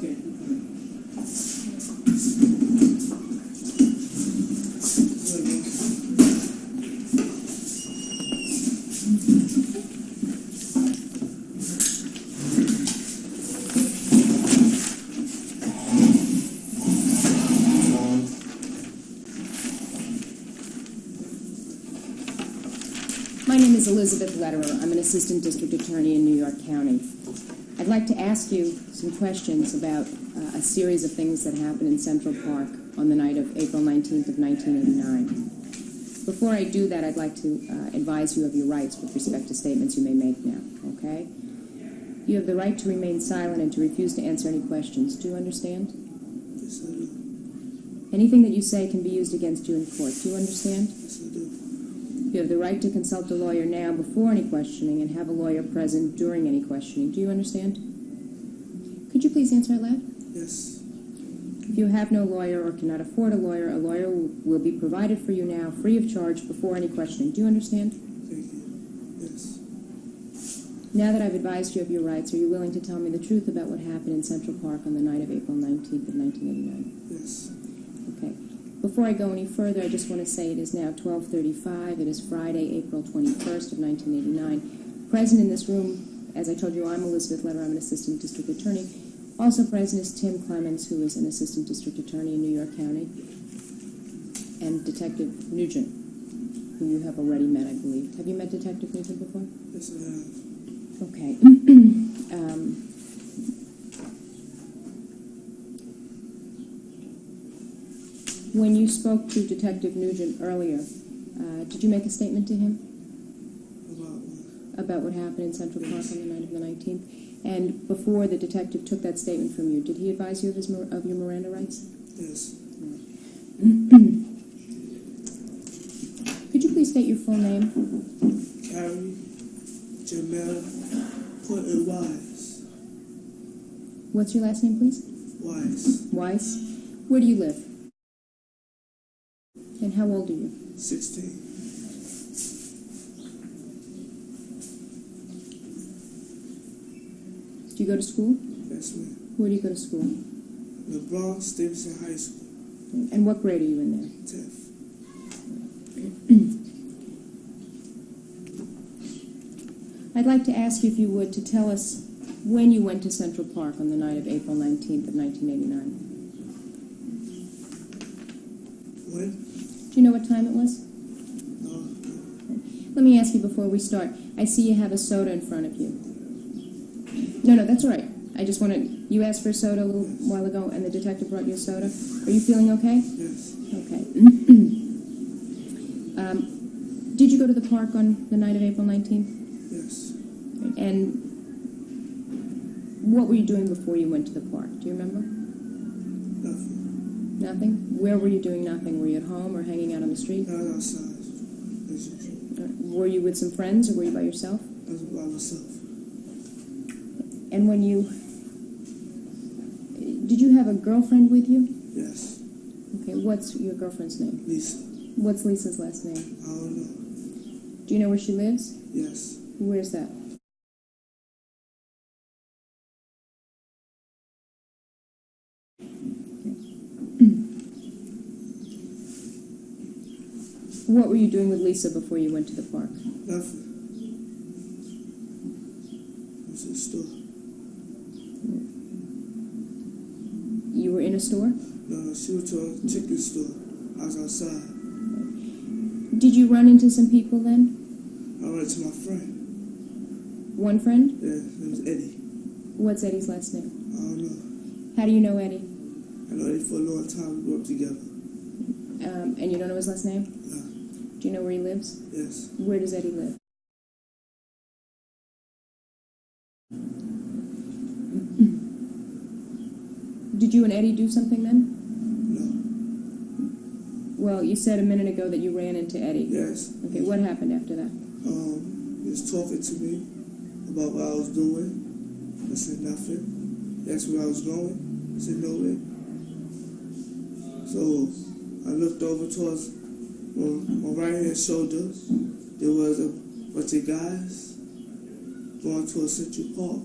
Okay. My name is Elizabeth Lederer. I'm an assistant district attorney in New York County. I'd like to ask you some questions about a series of things that happened in Central Park on the night of April 19th of 1989. Before I do that, I'd like to advise you of your rights with respect to statements you may make now, okay? You have the right to remain silent and to refuse to answer any questions. Do you understand? Yes, I do. Anything that you say can be used against you in court. Do you understand? Yes, I do. You have the right to consult a lawyer now before any questioning and have a lawyer present during any questioning. Do you understand? Could you please answer out loud? Yes. If you have no lawyer or cannot afford a lawyer will be provided for you now free of charge before any questioning. Do you understand? Thank you. Yes. Now that I've advised you of your rights, are you willing to tell me the truth about what happened in Central Park on the night of April 19th of 1989? Yes. Okay. Before I go any further, I just want to say it is now 12:35. It is Friday, April 21st of 1989. Present in this room, as I told you, I'm Elizabeth Lederer. I'm an assistant district attorney. Also present is Tim Clemens, who is an assistant district attorney in New York County, and Detective Nugent, who you have already met, I believe. Have you met Detective Nugent before? Yes, I have. Okay. When you spoke to Detective Nugent earlier, did you make a statement to him? About what? About what happened in Central Park on the night of the 19th? And before the detective took that statement from you, did he advise you of your Miranda rights? Yes. Could you please state your full name? Korey Korey Wise. What's your last name, please? Wise. Wise. Where do you live? And how old are you? 16. Do you go to school? Yes, ma'am. Where do you go to school? The Bronx Stevenson High School. And what grade are you in there? 10th. I'd like to ask you, if you would, to tell us when you went to Central Park on the night of April 19th of 1989. When? Do you know what time it was? No. Let me ask you before we start. I see you have a soda in front of you. No, that's all right. I just wanted... You asked for a soda a little while ago, and the detective brought you a soda. Are you feeling okay? Yes. Okay. Did you go to the park on the night of April 19th? Yes. And what were you doing before you went to the park? Do you remember? Nothing. Nothing? Where were you doing nothing? Were you at home or hanging out on the street? Not outside. As usual. Were you with some friends, or were you by yourself? I was by myself. And when you... Did you have a girlfriend with you? Yes. Okay, what's your girlfriend's name? Lisa. What's Lisa's last name? I don't know. Do you know where she lives? Yes. Where's that? What were you doing with Lisa before you went to the park? Nothing. I was in the store. You were in a store? No, she went to a chicken store. I was outside. Did you run into some people then? I ran to my friend. One friend? Yeah, it was Eddie. What's Eddie's last name? I don't know. How do you know Eddie? I know Eddie for a long time. We grew up together. And you don't know his last name? No. Do you know where he lives? Yes. Where does Eddie live? Did you and Eddie do something then? No. Well, you said a minute ago that you ran into Eddie. Yes. Okay, what happened after that? He was talking to me about what I was doing. I said nothing. He asked me where I was going. I said nowhere. So I looked over towards my right-hand shoulder. There was a bunch of guys going towards Central Park.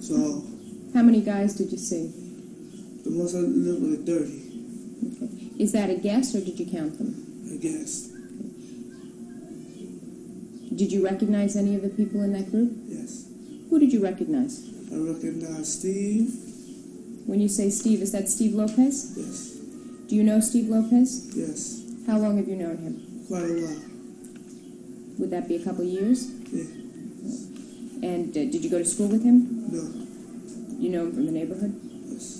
So... How many guys did you see? The most I lived with 30. Okay. Is that a guess, or did you count them? I guess. Did you recognize any of the people in that group? Yes. Who did you recognize? I recognize Steve. When you say Steve, is that Steve Lopez? Yes. Do you know Steve Lopez? Yes. How long have you known him? Quite a while. Would that be a couple of years? Yeah. And did you go to school with him? No. You know him from the neighborhood? Yes.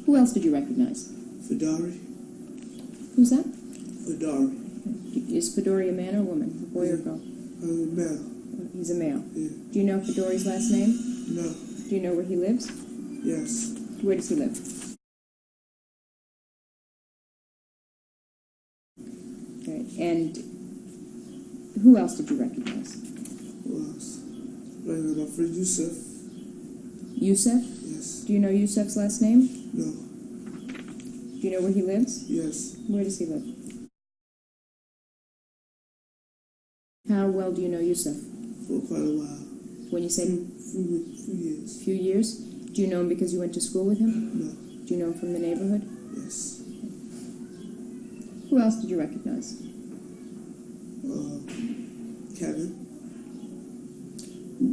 Who else did you recognize? Fedori. Who's that? Fedori. Is Fedori a man or a woman? A boy or a girl? Male. He's a male. Yeah. Do you know Fedori's last name? No. Do you know where he lives? Yes. Where does he live? Okay. And who else did you recognize? Who else? Like my friend Yusef. Yusef? Yes. Do you know Yusef's last name? No. Do you know where he lives? Yes. Where does he live? How well do you know Yusef? For quite a while. When you say Few years. few years, do you know him because you went to school with him? No. Do you know him from the neighborhood? Yes. Who else did you recognize? Kevin.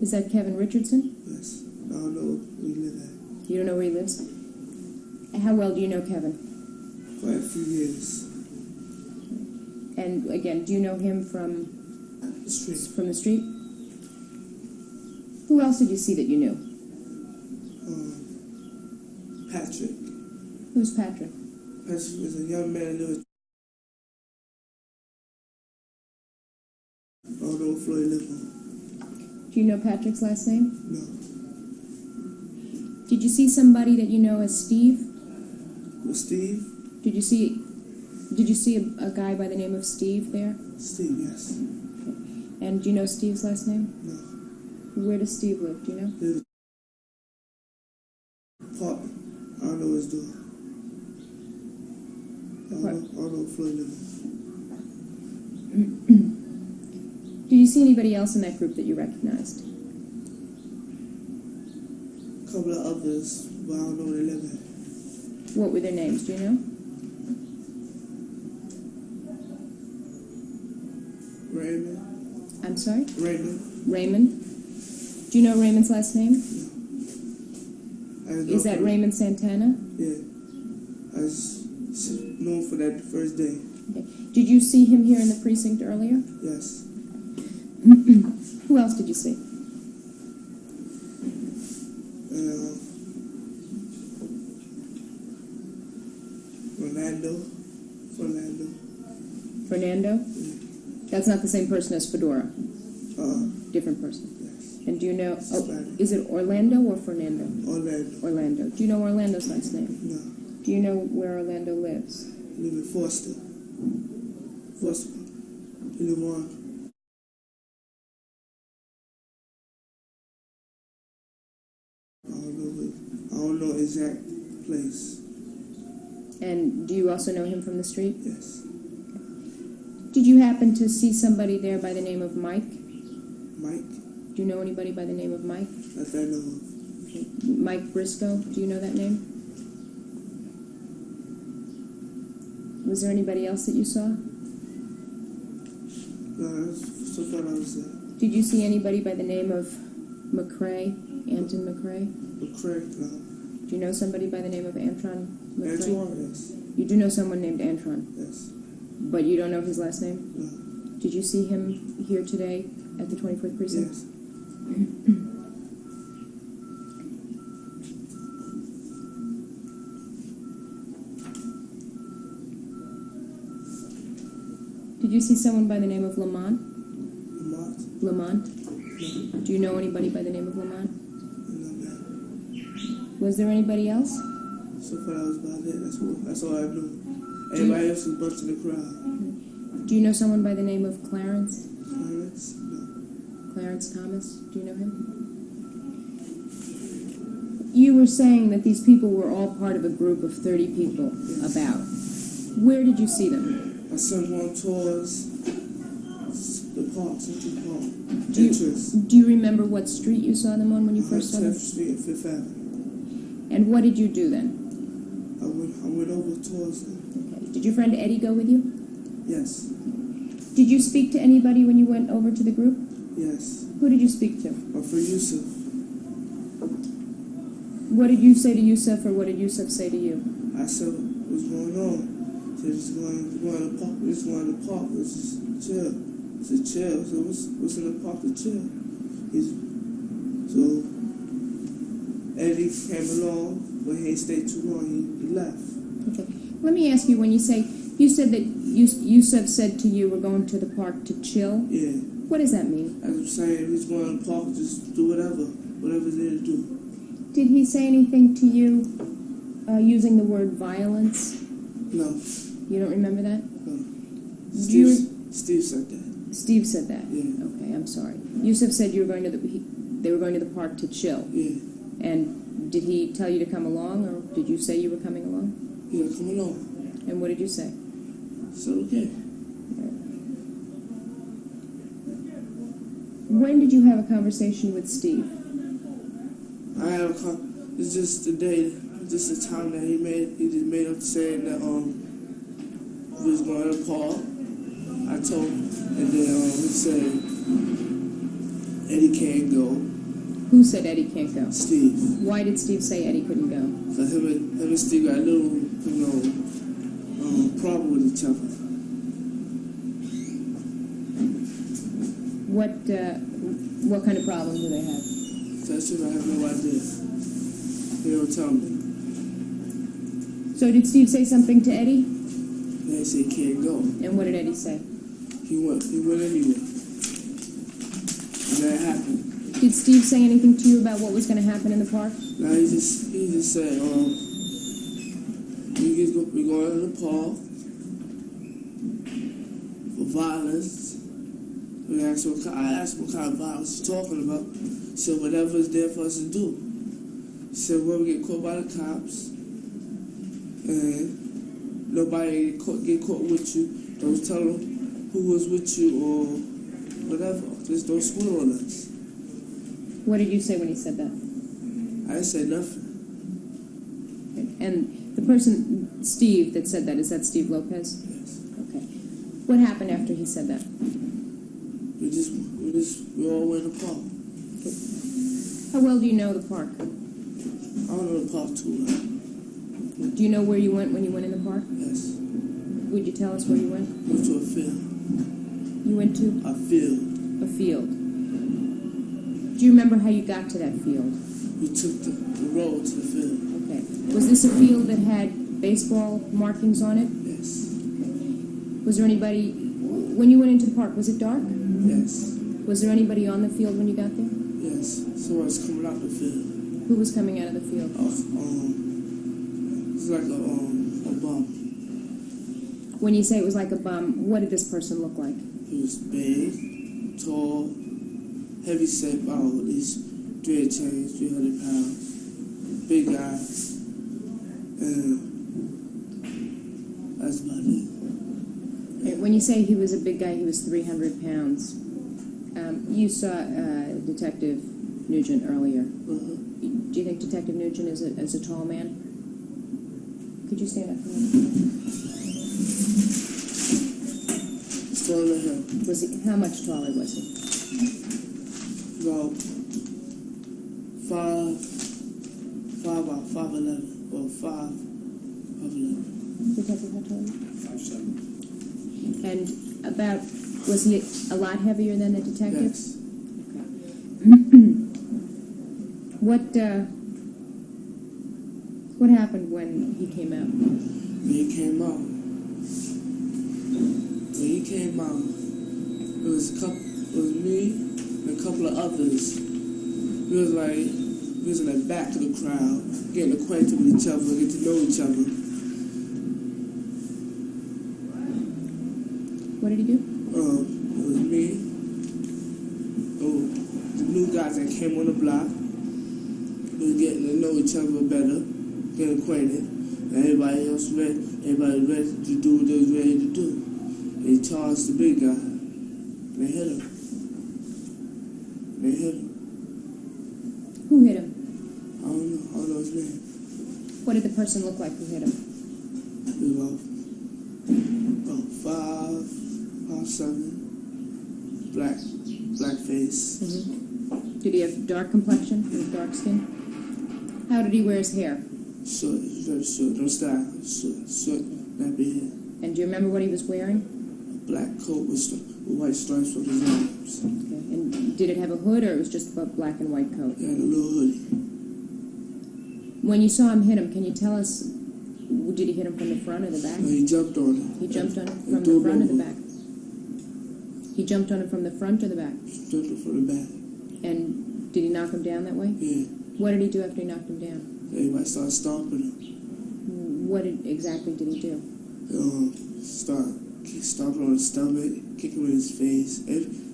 Is that Kevin Richardson? Yes. I don't know where we live at. You don't know where he lives? How well do you know Kevin? Quite a few years. And again, do you know him from The street. the street? Who else did you see that you knew? Patrick. Who's Patrick? Patrick was a young man who was... I don't know what Floyd lived on. Do you know Patrick's last name? No. Did you see somebody that you know as Steve? With Steve? Did you see a guy by the name of Steve there? Steve, yes. And do you know Steve's last name? No. Where does Steve live? Do you know? His apartment. I don't know his door. I don't know what Floyd lived on. Did you see anybody else in that group that you recognized? A couple of others, but I don't know where they live at. What were their names? Do you know? Raymond. I'm sorry? Raymond. Raymond? Do you know Raymond's last name? No. Is that Raymond Santana? Yeah. I was known for that the first day. Okay. Did you see him here in the precinct earlier? Yes. Who else did you see? Fernando? That's not the same person as Fedora? Different person? Yes. And do you know... Oh, Spanish. is it Orlando or Fernando? Orlando. Orlando. Do you know Orlando's last name? No. Do you know where Orlando lives? He live in Foster. Foster. He live on. I don't know exact place. And do you also know him from the street? Yes. Did you happen to see somebody there by the name of Mike? Mike? Do you know anybody by the name of Mike? That I know of. Okay. Mike Briscoe, do you know that name? Was there anybody else that you saw? No, so far I was there. Did you see anybody by the name of McCray, Antron McCray? McCray? No. Do you know somebody by the name of Antron McCray? Antron? Yes. You do know someone named Antron? Yes. But you don't know his last name? No. Did you see him here today at the 24th Precinct? Yes. Did you see someone by the name of Lamont? Lamont? Lamont? No. Do you know anybody by the name of Lamont? No, ma'am. Was there anybody else? So far I was about it. That's all I knew. Everybody else was bunched in the crowd. Do you know someone by the name of Clarence? Clarence? No. Clarence Thomas? Do you know him? You were saying that these people were all part of a group of 30 people, Yes. about. Where did you see them? I saw them on tours, the park, Central Park. interest. Do you remember what street you saw them on when you first saw them? 10th Street and 5th Avenue. And what did you do then? I went over towards them. Okay. Did your friend Eddie go with you? Yes. Did you speak to anybody when you went over to the group? Yes. Who did you speak to? My friend Yusef. What did you say to Yusef, or what did Yusef say to you? I said, what's going on? He said, just going to the park. Just going to the park. Let's just chill. I said, chill. So what's in the park to chill? So Eddie came along, but he ain't stayed too long. He left. Okay. Let me ask you, when you say, you said that Yusef said to you, we're going to the park to chill? Yeah. What does that mean? As I'm saying, he's going to the park, just do whatever's there to do. Did he say anything to you using the word violence? No. You don't remember that? No. Steve said that. Steve said that? Yeah. Okay, I'm sorry. Yusef said you were going to they were going to the park to chill. Yeah. And did he tell you to come along, or did you say you were coming along? Yeah, come along. And what did you say? So, okay. When did you have a conversation with Steve? It's just the day, just the time that he just made up saying that we was going to the park. I told him, and then he said Eddie can't go. Who said Eddie can't go? Steve. Why did Steve say Eddie couldn't go? Because him and Steve got a little, problem with each other. What kind of problem do they have? That's it, I have no idea. He don't tell me. So did Steve say something to Eddie? They said he can't go. And what did Eddie say? He went anyway. And that happened. Did Steve say anything to you about what was going to happen in the park? No, he just said, we going to the park for violence. I asked what kind of violence he's talking about. He said, whatever is there for us to do. He said, when we get caught by the cops, and nobody get caught with you, don't tell them who was with you or whatever. Just don't swear on us. What did you say when he said that? I didn't say nothing. And the person, Steve, that said that, is that Steve Lopez? Yes. Okay. What happened after he said that? We all went to the park. How well do you know the park? I don't know the park too well. Do you know where you went when you went in the park? Yes. Would you tell us where you went? We went to a field. You went to? A field. A field. Do you remember how you got to that field? We took the road to the field. Okay. Was this a field that had baseball markings on it? Yes. Was there anybody, when you went into the park, was it dark? Yes. Was there anybody on the field when you got there? Yes. Someone's coming out the field. Who was coming out of the field? It's like a bum. When you say it was like a bum, what did this person look like? He was big, tall, heavy set, about at least 300 pounds. Big guy. And that's about it. When you say he was a big guy, he was 300 pounds. You saw Detective Nugent earlier. Uh-huh. Do you think Detective Nugent is a tall man? Could you stand up for me? He's taller than him. Was he? How much taller was he? About 5'11" or 5'11". Detective, how tall are you? 5'7". And was he a lot heavier than the detective? Yes. What happened when he came out? When he came out, it was me and a couple of others. We was in the back of the crowd, getting acquainted with each other, getting to know each other. What did he do? It was me, the new guys that came on the block. We was getting to know each other better, getting acquainted. And everybody else ready to do what they was ready to do. They charged the big guy. They hit him. They hit him. Who hit him? I don't know his name. What did the person look like who hit him? He was about 5'7", black face. Mm-hmm. Did he have dark complexion, with dark skin? How did he wear his hair? Short, very short, no style, short, nappy hair. And do you remember what he was wearing? A black coat with white stripes on his arms. Okay. And did it have a hood, or it was just a black and white coat? He had a little hoodie. When you saw him hit him, can you tell us, did he hit him from the front or the back? No, he jumped on him. He jumped on him from the front or the back? He jumped on him from the front or the back? He jumped him from the back. And did he knock him down that way? Yeah. What did he do after he knocked him down? Everybody started stomping him. What exactly did he do? Start stomping on his stomach, kicking him in his face.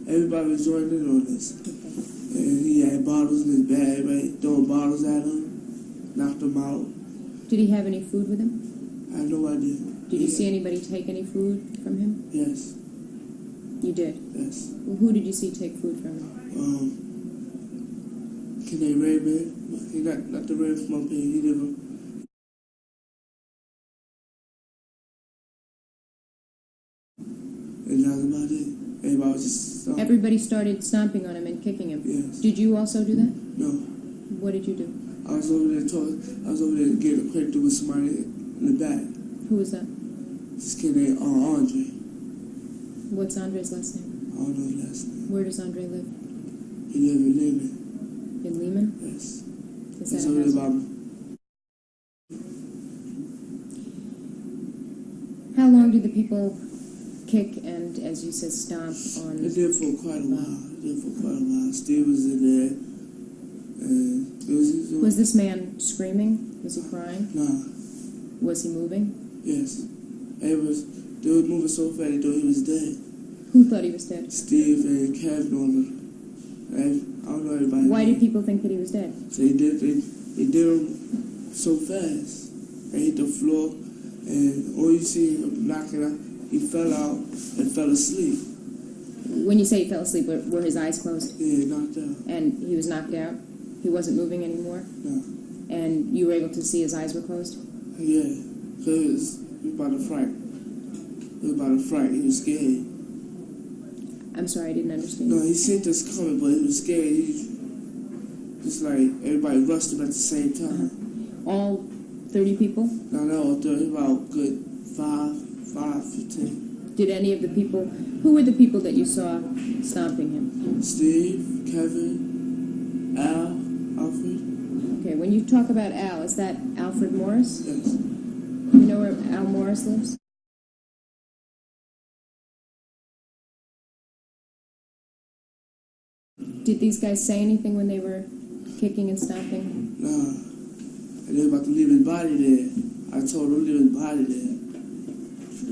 Everybody was joining in on this. Okay. And he had bottles in his bag, everybody throwing bottles at him, knocked him out. Did he have any food with him? I had no idea. Did you see anybody take any food from him? Yes. You did? Yes. Well, who did you see take food from him? Raymond. He not the Raymond from up here. He never. And that was about it. Everybody was just stomping. Everybody started stomping on him and kicking him. Yes. Did you also do that? No. What did you do? I was over there getting acquainted with somebody in the back. Who was that? This kid named Andre. What's Andre's last name? I don't know his last name. Where does Andre live? He lived in Lehman. In Lehman? Yes. Is He's that a over house? there about. How long did the people kick and, as you said, stomp on? They did for quite a while. Steve was in there. And was this man screaming? Was he crying? Nah. Was he moving? Yes. They was moving so fast they thought he was dead. Who thought he was dead? Steve and Kevin on him. I don't know everybody. Why did people think that he was dead? So they did him so fast. They hit the floor, and all you see him knocking out, he fell out and fell asleep. When you say he fell asleep, were his eyes closed? Yeah, knocked out. And he was knocked out? He wasn't moving anymore? No. And you were able to see his eyes were closed? Yeah, because he was about to fright. He was scared. I'm sorry, I didn't understand. No, he seen this coming, but he was scared. He just like everybody rushed him at the same time. All 30 people? No, about good 15. Did any of the people, who were the people that you saw stomping him? Steve, Kevin, Al, Alfred. Okay, when you talk about Al, is that Alfred Morris? Yes. You know where Al Morris lives? Did these guys say anything when they were kicking and stomping? Nah. And they were about to leave his body there. I told them to leave his body there.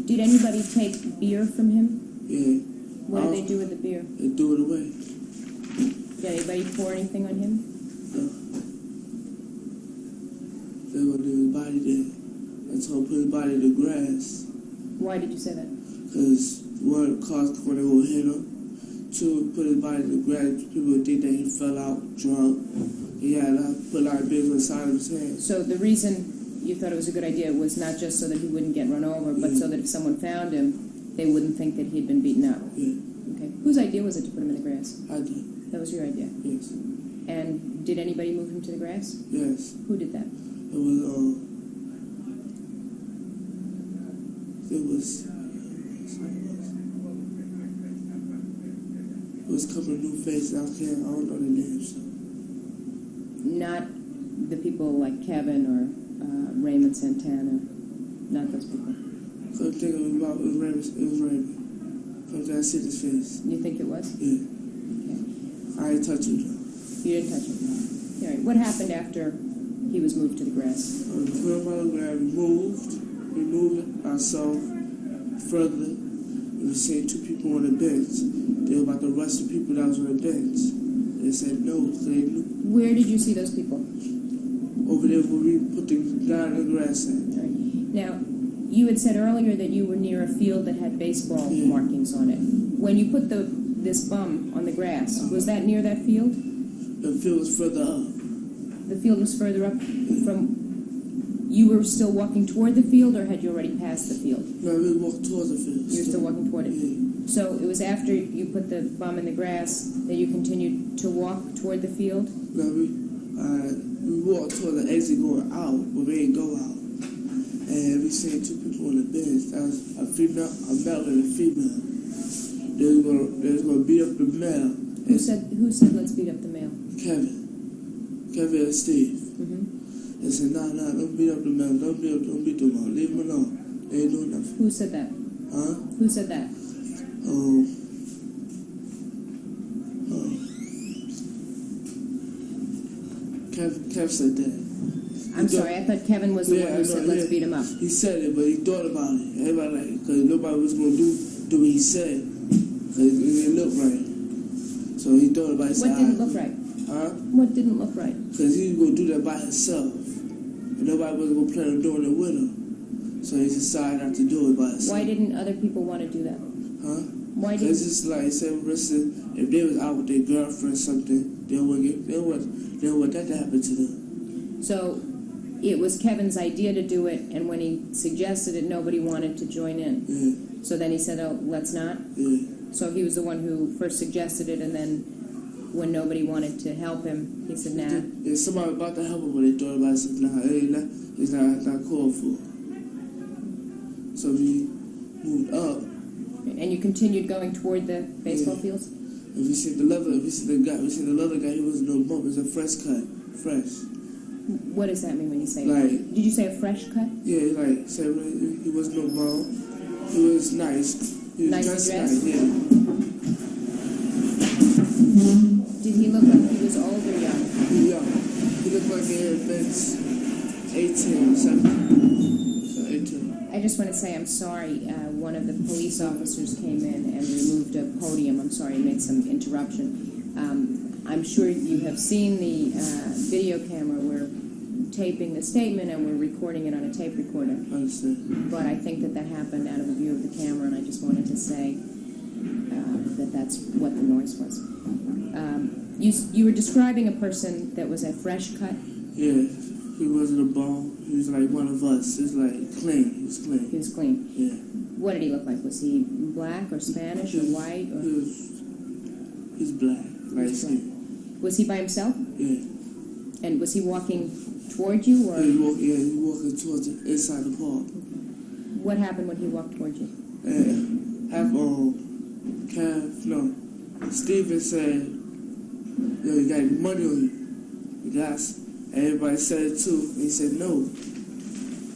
Did anybody take beer from him? Yeah. What did they do with the beer? They threw it away. Did anybody pour anything on him? No. They were going to leave his body there. I told them to put his body in the grass. Why did you say that? Because one, cars when they will hit him. Two, put his body in the grass. People would think that he fell out drunk. He had put a lot of beers inside of his head. So the reason you thought it was a good idea was not just so that he wouldn't get run over, but so that if someone found him, they wouldn't think that he'd been beaten up. Yeah. Okay. Whose idea was it to put him in the grass? I did. That was your idea. Yes. And did anybody move him to the grass? Yes. Who did that? It was a couple of new faces out there. I don't know the names. Not the people like Kevin or Raymond Santana. Not those people. Couldn't think of it about it was Raymond. Sometimes I see his face. You think it was? Yeah. Okay. I ain't touch him. You didn't touch him? All right. What happened after he was moved to the grass? Put him on the ground, removed it. I saw further. We seen two people on the bench. They were about to rush the people that was on the bench. They said no, they knew. Where did you see those people? Over there where we put the guy in the grass at. All right. Now, you had said earlier that you were near a field that had baseball markings on it. When you put the this bum on the grass. Was that near that field? The field was further up. The field was further up from... You were still walking toward the field, or had you already passed the field? No, we walked towards the field. You were still walking toward it? Yeah. So it was after you put the bum in the grass that you continued to walk toward the field? No, we walked toward the exit going out, but we didn't go out. And we seen two people on the bench. That was a male and a female. They was gonna beat up the male. Who said let's beat up the male? Kevin and Steve. Mm-hmm. They said, nah, don't beat up the male. Don't beat them all. Leave them alone. They ain't doing nothing. Who said that? Huh? Who said that? Kev said that. I'm sorry, I thought Kevin was the one who said let's beat him up. He said it, but he thought about it. Everybody, because nobody was going to do what he said. Because it didn't look right. So he thought about it. What didn't look right? Huh? What didn't look right? Because he was going to do that by himself. And nobody was going to plan on doing it with him. So he decided not to do it by himself. Why didn't other people want to do that? Huh? Why didn't... It's just like, say, if they was out with their girlfriend or something, they don't want that to happen to them. So it was Kevin's idea to do it, and when he suggested it, nobody wanted to join in. Yeah. So then he said, oh, let's not? Yeah. So he was the one who first suggested it, and then when nobody wanted to help him, he said, nah. There's somebody about to help him, but they thought about it, said, nah, it's not called for. So we moved up. And you continued going toward the baseball fields? And we seen the other guy, he wasn't no bump, it was a fresh cut. Fresh. What does that mean when you say like, did you say a fresh cut? Yeah, like, say, he wasn't no bump. He was nice. He was nice dressed dressed? nice, yeah. Did he look like he was old or young? Young. He looked like he had been 18 or 17. So 18. I just want to say I'm sorry. One of the police officers came in and removed a podium. I'm sorry, I made some interruption. I'm sure you have seen the video camera. We're taping the statement and we're recording it on a tape recorder. I understand. But I think that happened out of the view of the camera, and I just wanted to say that that's what the noise was. You were describing a person that was a fresh cut? Yeah, he wasn't a bum. He was like one of us. He was like clean. He was clean. He was clean? Yeah. What did he look like? Was he black or Spanish or white? Or? He's black. Light skin. Was he by himself? Yeah. And was he walking toward you? Or? Yeah, he walking towards the inside the park. What happened when he walked toward you? Steven said, yo, you got money on you. Everybody said it too. And he said no.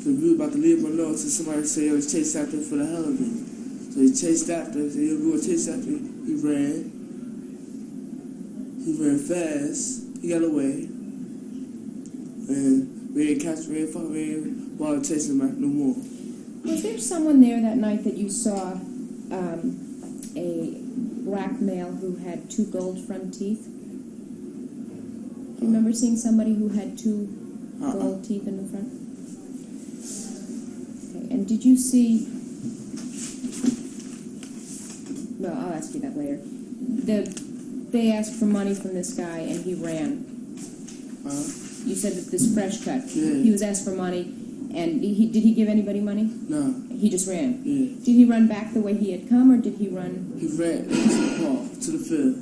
So we were about to leave him alone until somebody said, yo, he's chased after him for the hell of it. So he chased after him. He said, yo, we were chased after him. He ran. He ran fast. He got away. And we didn't catch him. We didn't bother chasing him back no more. Was there someone there that night that you saw a black male who had 2 gold front teeth? Do you remember seeing somebody who had 2 gold teeth in the front? Okay. And did you see... Well, I'll ask you that later. They asked for money from this guy and he ran. You said that this fresh cut. Yeah. He was asked for money, and did he give anybody money? No. He just ran. Yeah. Did he run back the way he had come, or did he run? He ran into the park, to the field.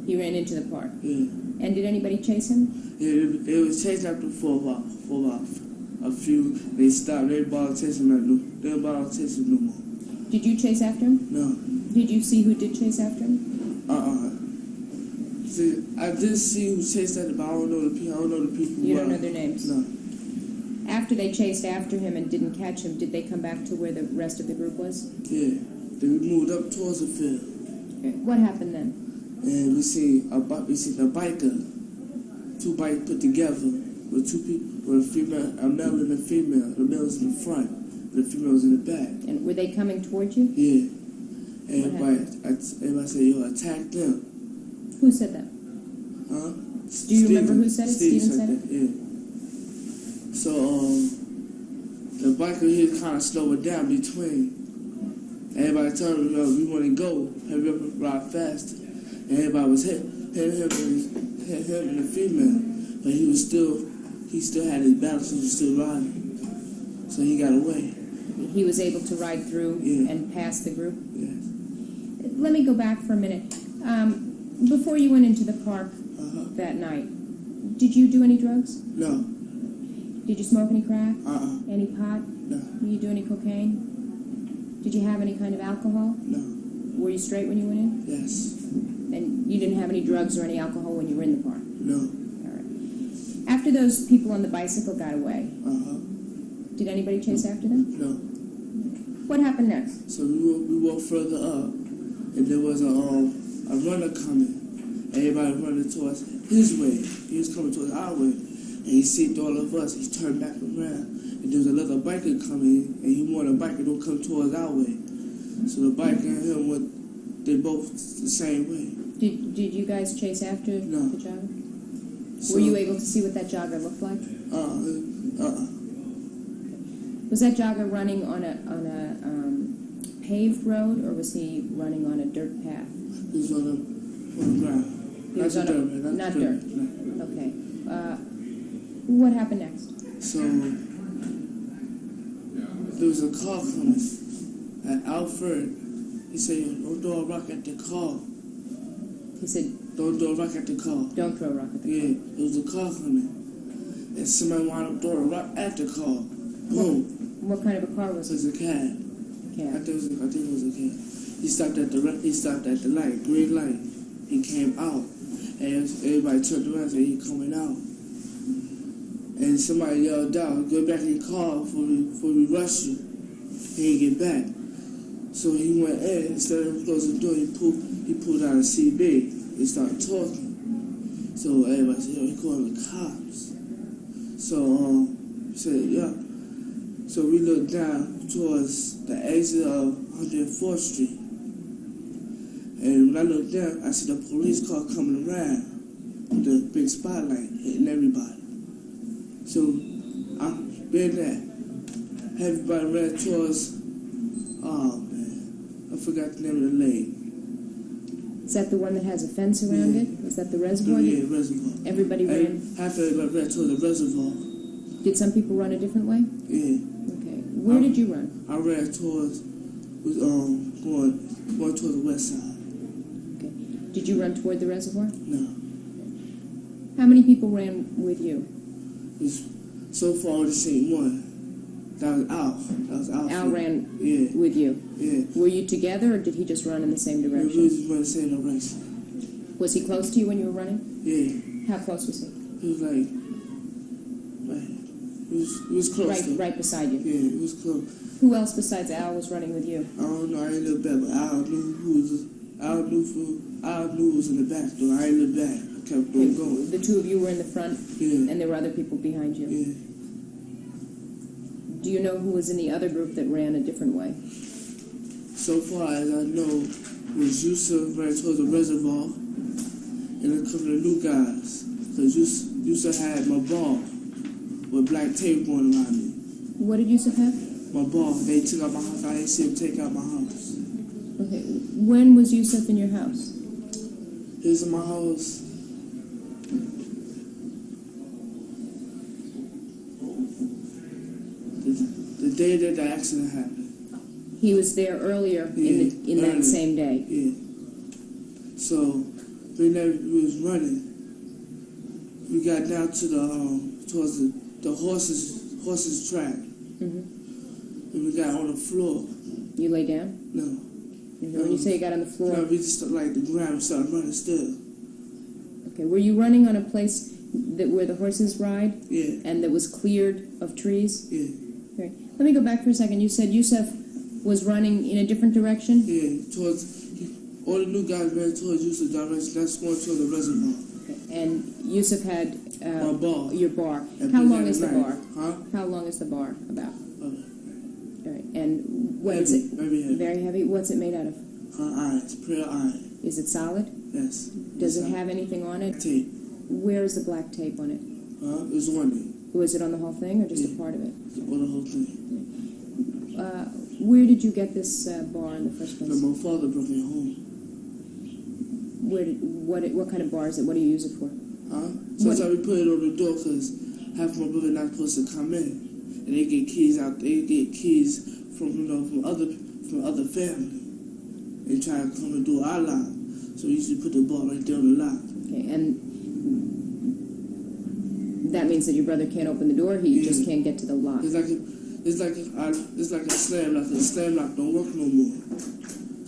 He ran into the park. Yeah. And did anybody chase him? Yeah, they was chasing after him for a few. They stopped. They didn't bother chasing him. They didn't bother chasing him no more. Did you chase after him? No. Did you see who did chase after him? See, I did see who chased after him, but I don't know the people. You don't know their names? No. After they chased after him and didn't catch him, did they come back to where the rest of the group was? Yeah. Then we moved up towards the field. Okay. What happened then? And we seen a biker, 2 bikes put together with 2 people, with a male and a female. The male was in the front, and the female was in the back. And were they coming toward you? Yeah. Everybody said, yo, attack them. Who said that? Huh? Do you remember who said it? Steven said it? Yeah. So, the biker here kind of slowed it down between. Everybody told me, we want to go. Hurry up and ride fast. And everybody was hit him and the female. But he still had his balance, he was still riding. So he got away. He was able to ride through and pass the group? Yes. Let me go back for a minute. Before you went into the park that night, did you do any drugs? No. Did you smoke any crack? Any pot? No. Did you do any cocaine? Did you have any kind of alcohol? No. Were you straight when you went in? Yes. And you didn't have any drugs or any alcohol when you were in the park? No. All right. After those people on the bicycle got away, did anybody chase after them? No. What happened next? So we walked further up, and there was a runner coming. Everybody running towards his way. He was coming towards our way. And he seen all of us. He turned back around. And there was another biker coming, and he wanted a biker to come towards our way. So the biker and him they both the same way. Did you guys chase after the jogger? So, were you able to see what that jogger looked like? Was that jogger running on a paved road, or was he running on a dirt path? He was on the ground. He was on dirt. Not dirt. Okay. What happened next? So there was a car coming at Alfred. He said, "Don't throw a rock at the car." He said, "Don't throw a rock at the car." Don't throw a rock at the car. Yeah, there was a car coming, and somebody wound up throwing a rock at the car. Boom. What kind of a car was It it? was a cab. I think it was a cab. He stopped at the light, green light. He came out, and everybody turned around and said, "He coming out." And somebody yelled out, "Go back in your car before we rush you." He didn't get back. So he went in, instead of closing the door, he pulled out a CB. He started talking. So everybody said, "Yo, he calling the cops." So he said, "Yeah." So we looked down towards the exit of 104th Street. And when I looked down, I see the police car coming around with the big spotlight hitting everybody. So I been there. Everybody ran towards, I forgot the name of the lake. Is that the one that has a fence around it? Is that the reservoir? Yeah, reservoir. Everybody ran? Half everybody ran towards the reservoir. Did some people run a different way? Yeah. Okay. Where did you run? I ran towards, going towards the west side. Okay. Did you run toward the reservoir? No. How many people ran with you? So far, I only seen one. That was Al. Al ran with you? Yeah. Were you together, or did he just run in the same direction? We just running the same direction. Was he close to you when you were running? Yeah. How close was he? He was like, he was close. Right beside you? Yeah, he was close. Who else besides Al was running with you? I don't know, I ain't look back, but Al knew was in the back, though. I ain't look back. I kept going. The two of you were in the front, yeah, and there were other people behind you? Yeah. Do you know who was in the other group that ran a different way? So far as I know, was Yusef ran towards the reservoir, and a couple of new guys. Because Yusef had my ball with black tape going around me. What did Yusef have? My ball. They took out my house. I didn't see him take out my house. Okay. When was Yusef in your house? He was in my house. The day that the accident happened. He was there earlier in that same day. Yeah. So we was running. We got down to towards the horses track. Mm-hmm. And we got on the floor. You lay down? No. Mm-hmm. When you say you got on the floor? No, we just like the ground and started running still. Okay. Were you running on a place where the horses ride? Yeah. And that was cleared of trees? Yeah. Okay. Let me go back for a second. You said Yusef was running in a different direction? Yeah, all the new guys ran towards Yusef's direction. That's going toward the reservoir. Okay. And Yusef had my bar. Your bar. And how long is the bar? Huh? How long is the bar about? All right. And what heavy, is it? Very heavy. Very heavy. What's it made out of? Iron. It's pure iron. Is it solid? Yes. Does it have anything on it? Tape. Where is the black tape on it? It was on it. Was it on the whole thing or just a part of it? On the whole thing. Where did you get this bar in the first place? My father brought me home. What kind of bar is it? What do you use it for? Huh? Sometimes we put it on the door because half my brother not supposed to come in, and they get keys out. They get keys from from other family, and try to come and do our lock. So we used to put the bar right there on the lock. Okay, and that means that your brother can't open the door. He just can't get to the lock. It's like a slam lock. The slam lock don't work no more.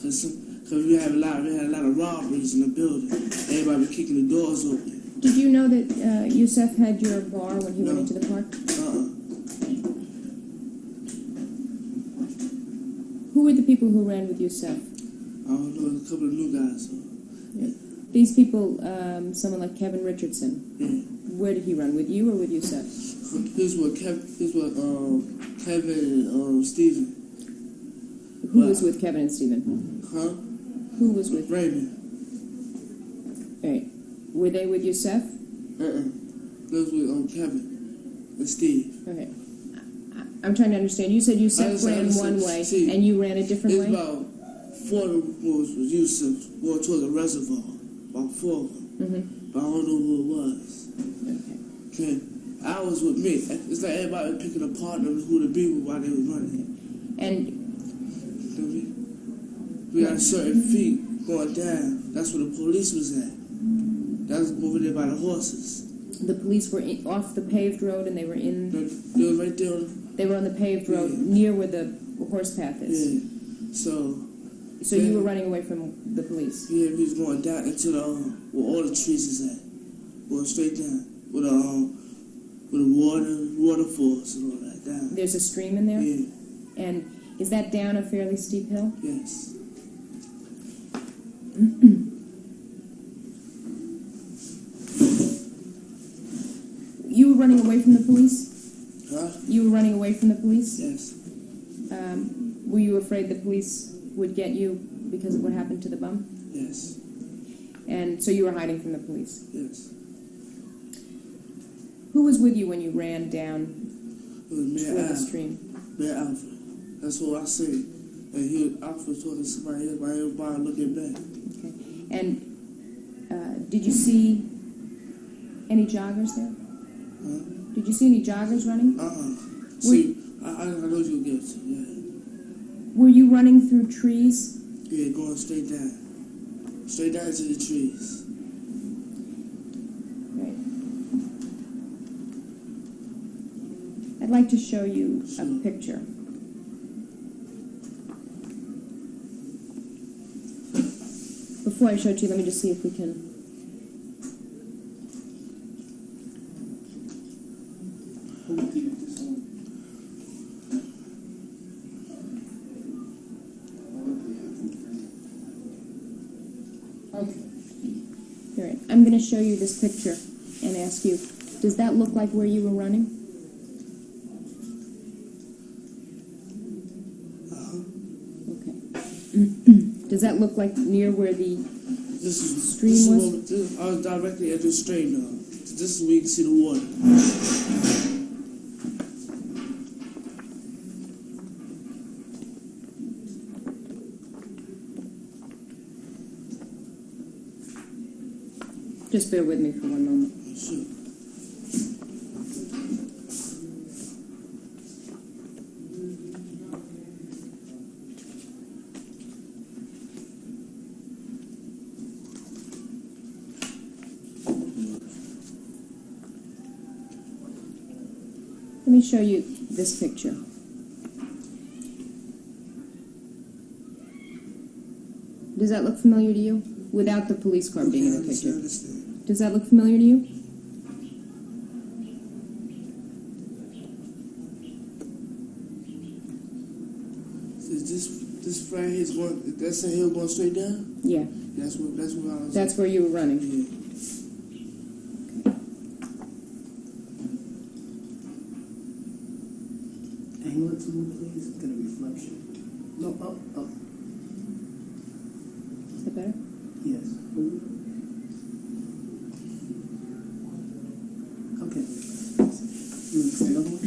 Cause we had a lot of robberies in the building. Everybody was kicking the doors open. Did you know that Yusef had your bar when he went into the park? Who were the people who ran with Yusef? I don't know, a couple of new guys. Yeah. These people, someone like Kevin Richardson. Yeah. Where did he run, with you or with Yusef? Here's what Kevin and Stephen. Who was with Kevin and Stephen? Huh? Who was with Raymond? All right. Were they with Yusef? Those with Kevin and Steve. Okay. I'm trying to understand. You said Yusef ran one way and you ran a different way? It's about 4 of them was Yusef, going toward the reservoir. About 4 of them. Mm-hmm. But I don't know who it was. Okay. I was with me. It's like everybody picking a partner who to be with while they were running. And we got a certain feet going down. That's where the police was at. That was over there by the horses. the police were off the paved road and they were in... They were right there. They were on the paved road near where the horse path is. Yeah. So you were running away from the police? Yeah, we was going down into the where all the trees is at. Going straight down. With the waterfalls and all that down. There's a stream in there? Yeah. And is that down a fairly steep hill? Yes. You were running away from the police? Huh? You were running away from the police? Yes. Were you afraid the police would get you because of what happened to the bum? Yes. And so you were hiding from the police? Yes. Who was with you when you ran down toward the stream? Mayor Alfred. That's what I see. And Alfred was talking to somebody else while everybody looking back. Okay. And did you see any joggers there? Huh? Did you see any joggers running? See, I know you'll get to, yeah. Were you running through trees? Yeah, going straight down. Straight down to the trees. Right. I'd like to show you a picture. Before I show it to you, let me just see if we can... All right. I'm going to show you this picture and ask you, does that look like where you were running? Okay. Does that look like near where the stream was? I was directly at the stream now. This is where you can see the water. Just bear with me for one moment. Sure. Let me show you this picture. Does that look familiar to you? Without the police car being in the picture. Does that look familiar to you? Is this right here is going? That's the hill going straight down? Yeah. That's where I was. That's where you were running. Yeah. Angle it to me, please. Get a reflection. No, up. Is that better? Yes. Okay. You want to say another one?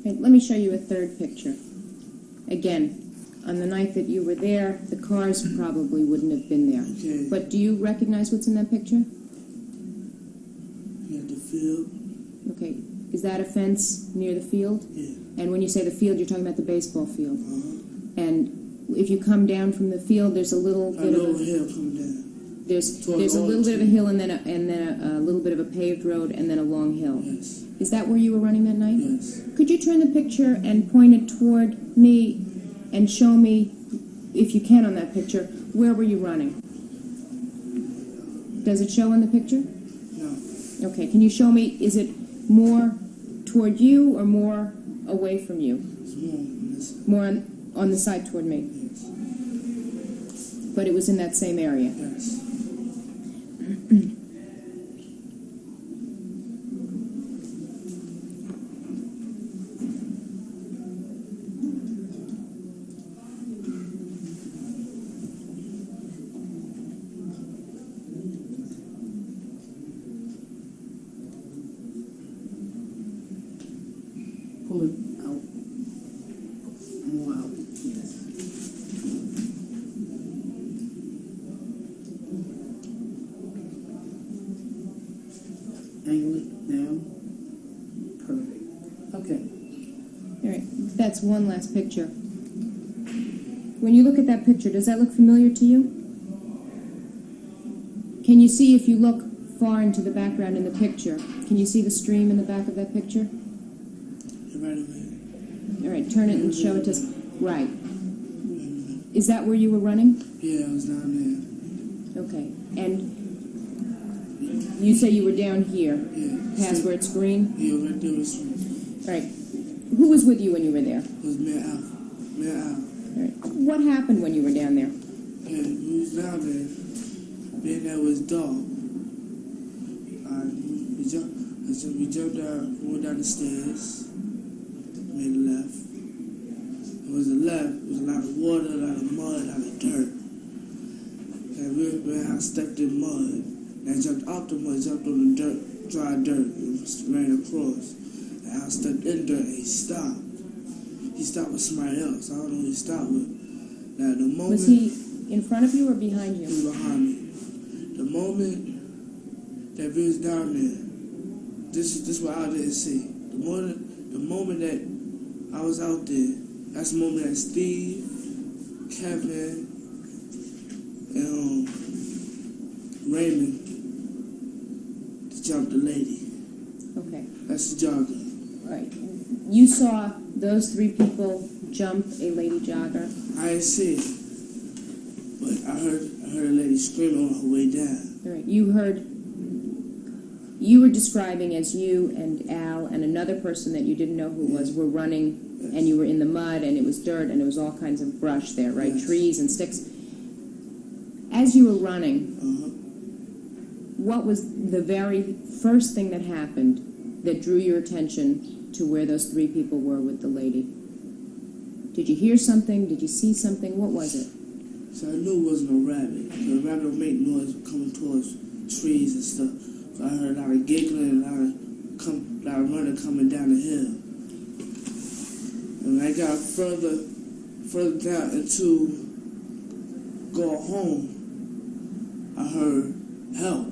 Okay, let me show you a third picture. Again, on the night that you were there, the cars probably wouldn't have been there. Okay. But do you recognize what's in that picture? You got the field. Okay. Is that a fence near the field? Yeah. And when you say the field, you're talking about the baseball field. Uh-huh. And if you come down from the field, there's a little bit of a hill coming down. there's a little bit of a hill and then a little bit of a paved road and then a long hill. Yes. Is that where you were running that night? Yes. Could you turn the picture and point it toward me and show me, if you can on that picture, where were you running? Does it show in the picture? No. Okay, can you show me, is it more toward you or more away from you? It's more on this side. More on the side toward me. Yes. But it was in that same area. Yes. Pull it out. More out. Yes. Angle it down. Perfect. Okay. All right, that's one last picture. When you look at that picture, does that look familiar to you? Can you see, if you look far into the background in the picture, can you see the stream in the back of that picture? Right away. All right, turn it and show it to us. Right. Is that where you were running? Yeah, I was down Okay. And you say you were down here, there. Yeah. past where it's green? Yeah, right there was All right. Who was with you when you were there? me and Al. Me and Al. All right. What happened when you were down there? Yeah, we was down there. Then there was dark. We jumped down, went down the stairs, made a left. It was a left. It was a lot of water, a lot of mud, a lot of dirt. And I stepped in mud. And I jumped out the mud, jumped on the dirt, dry dirt, and ran across. And I stepped in dirt and he stopped. He stopped with somebody else. I don't know who he stopped with. Now the moment Was he in front of you or behind he you? was behind me. The moment that we was down there, this is what I didn't see. The moment that I was out there, that's the moment that Steve, Kevin, and Raymond jumped the lady. Okay. That's the jogger. All right. You saw those three people jump a lady jogger? I didn't see it, but I heard a lady screaming on her way down. All right. You were describing as you and Al and another person that you didn't know who was were running, Yes. and you were in the mud and it was dirt and it was all kinds of brush there, right? Yes. Trees and sticks. As you were running, Uh-huh. what was the very first thing that happened that drew your attention to where those three people were with the lady? Did you hear something? Did you see something? What was it? So I knew it wasn't no rabbit. The rabbit don't make noise coming towards trees and stuff. So I heard a lot of giggling, a lot of running coming down the hill. And when I got further down into go home, I heard help.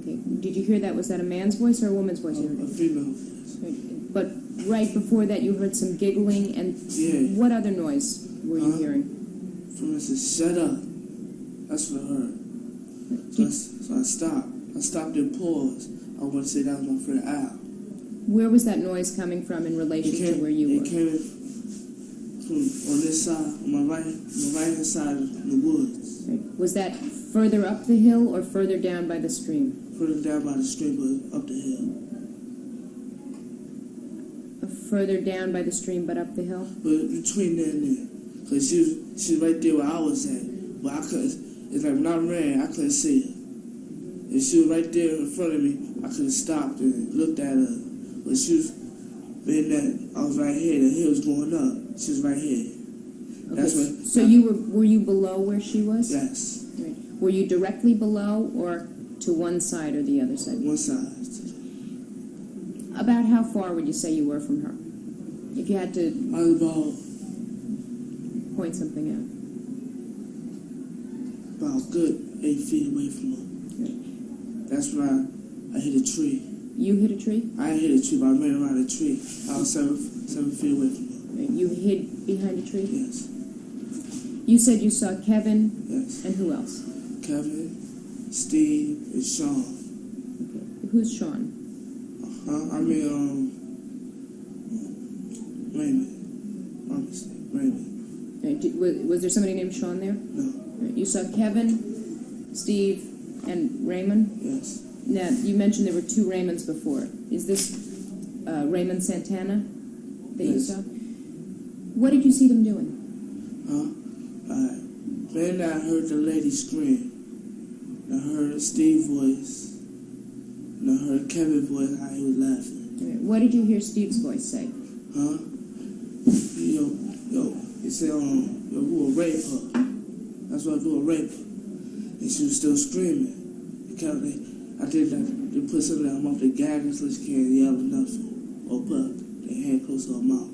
Okay. Did you hear that? Was that a man's voice or a woman's voice? You heard? A female voice. Right. But right before that, you heard some giggling and Yeah. what other noise were you Huh? hearing? From it said, shut up. That's what I heard. So I stopped. I stopped and paused. I want to say that was my friend Al. Where was that noise coming from in relation to where you It were? came from on this side, on my right hand side of the woods. Right. Was that further up the hill or further down by the stream? Further down by the stream, but up the hill. Further down by the stream but up the hill? But between there and there. Because she was right there where I was at. But I couldn't, it's like when I ran, I couldn't see her. If she was right there in front of me, I could have stopped and looked at her. But she was, I was right here, the hill was going up. She was right here. Okay. That's what. So were you below where she was? Yes. Right. Were you directly below or to one side or the other side? One side. About how far would you say you were from her? If you had to I was about point something a good 8 feet away from her. out. That's when I hit a tree. You hit a tree? I didn't hit a tree, but I ran around a tree. I was 7 feet away from her. You hid behind a tree? Yes. You said you saw Kevin Yes. and who else? Kevin, Steve, and Sean. Okay. Who's Sean? Raymond. Honestly, Raymond. Was there somebody named Sean there? No. You saw Kevin, Steve, and Raymond? Yes. Now, you mentioned there were 2 Raymonds before. Is this Raymond Santana that you Yes. saw? What did you see them doing? Then I heard the lady scream. I heard Steve's voice. And I heard Kevin's voice, how he was laughing. Okay. What did you hear Steve's voice say? He said, we will rape her. That's why we will rape her. And she was still screaming. I did that. They put something in her mouth, they gagged her so she can't yell or nothing. Or put their hand close to her mouth.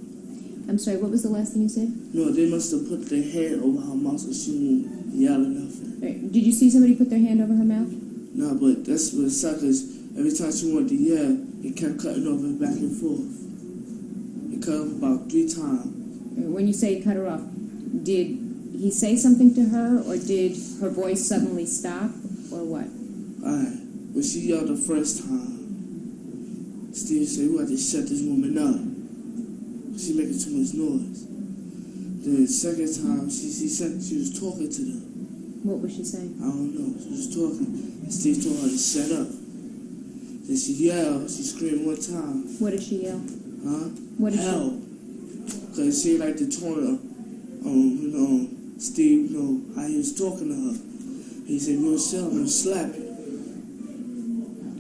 I'm sorry, what was the last thing you said? No, they must have put their hand over her mouth so she won't yell or nothing. Right. Did you see somebody put their hand over her mouth? No, but that's what suckers, every time she wanted to yell, it kept cutting over back and forth. It cut off about 3 times. When you say cut her off, did he say something to her, or did her voice suddenly stop, or what? Alright, when she yelled the first time, Steve said, we have to shut this woman up. She making too much noise. Then the second time, she said she was talking to them. What was she saying? I don't know. She was talking. And Steve told her to shut up. Then she yelled. She screamed one time. What did she yell? What did Hell. Because she like to taunt her. Steve, how he was talking to her. He said, you don't shut up, I'm going to slap you.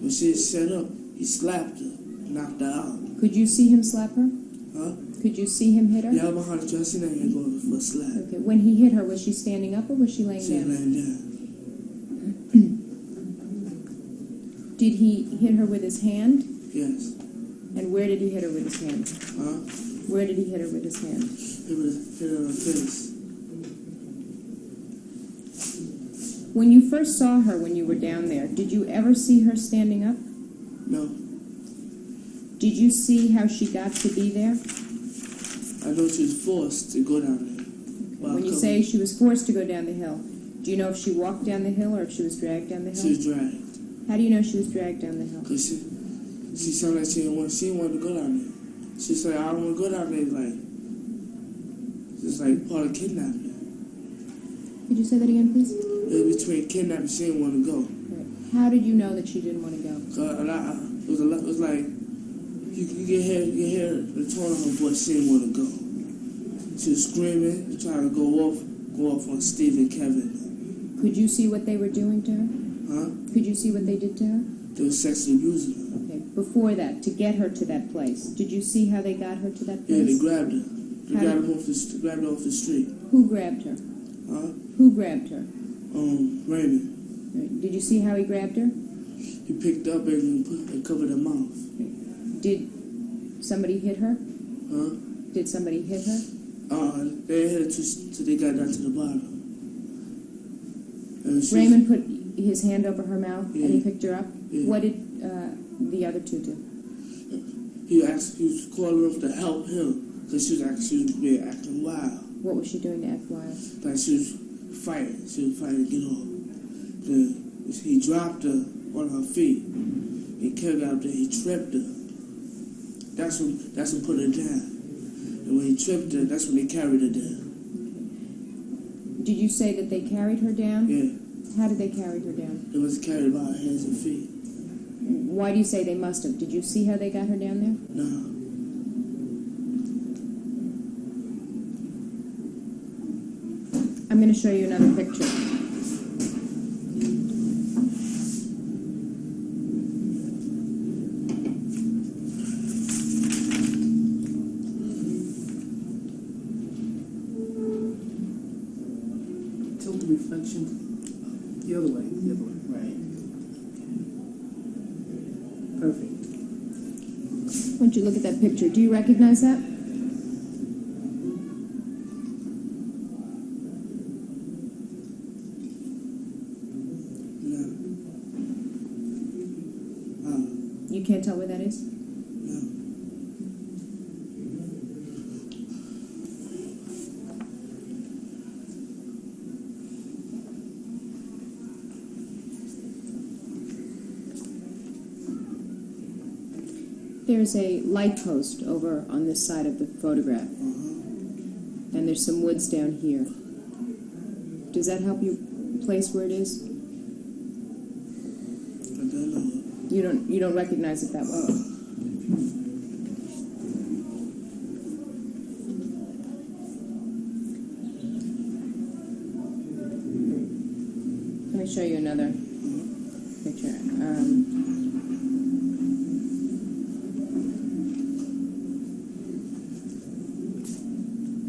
When she shut up, he slapped her, knocked her out. Could you see him slap her? Could you see him hit her? Yeah, I'm behind the tree. I seen that hand going for a slap. Okay. When he hit her, was she standing up or was she laying She down? laying down. Did he hit her with his hand? Yes. And where did he hit her with his hand? Where did he hit her with his hand? Hit her in the face. When you first saw her when you were down there, did you ever see her standing up? No. Did you see how she got to be there? I know she was forced to go down there. When you say she was forced to go down the hill, do you know if she walked down the hill or if she was dragged down the hill? She was dragged. How do you know she was dragged down the hill? Because she sounded like she didn't want to go down there. She said, I don't want to go down there. It's like part of kidnapping. Could you say that again, please? It was between kidnapping, she didn't want to go. Right. How did you know that she didn't want to go? It was like, you can hear the tone of her voice, she didn't want to go. She was screaming, trying to go off on Steve and Kevin. Could you see what they were doing to her? Could you see what they did to her? They were sexually abusing her. Okay. Before that, to get her to that place, did you see how they got her to that place? Yeah, they grabbed her. They grabbed her off the street. Who grabbed her? Who grabbed her? Raymond. Right. Did you see how he grabbed her? He picked up and covered her mouth. Did somebody hit her? Did somebody hit her? They hit her till they got down to the bottom. Raymond put his hand over her mouth and he picked her up. Yeah. What did the other 2 do? He was calling her to help him because she was acting wild. What was she doing to act wild? Like she was fighting. She was fighting to get off. Then he dropped her on her feet. He kept out there. He tripped her. That's when put her down. And when he tripped her, that's when they carried her down. Did you say that they carried her down? Yeah. How did they carry her down? It was carried by her hands and feet. Why do you say they must have? Did you see how they got her down there? No. I'm going to show you another picture. Tilt the reflection the other way, right. Perfect. Why don't you look at that picture? Do you recognize that? can't tell where that is? No. There's a light post over on this side of the photograph, and there's some woods down here. Does that help you place where it is? I don't know. You don't recognize it that well. Let me show you another picture.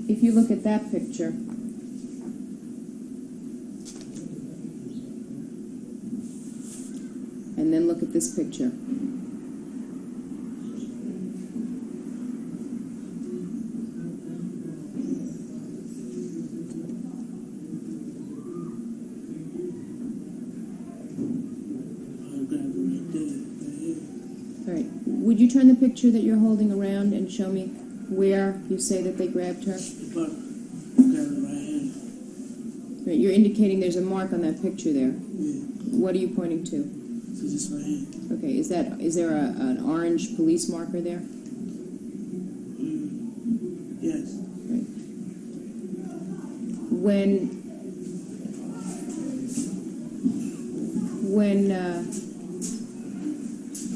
If you look at that picture, and then look at this picture. All right. Would you turn the picture that you're holding around and show me where you say that they grabbed her? But I grabbed it right here. Right, you're indicating there's a mark on that picture there. Yeah. What are you pointing to? So this right here. Okay, is there an orange police marker there? Yes. Right. When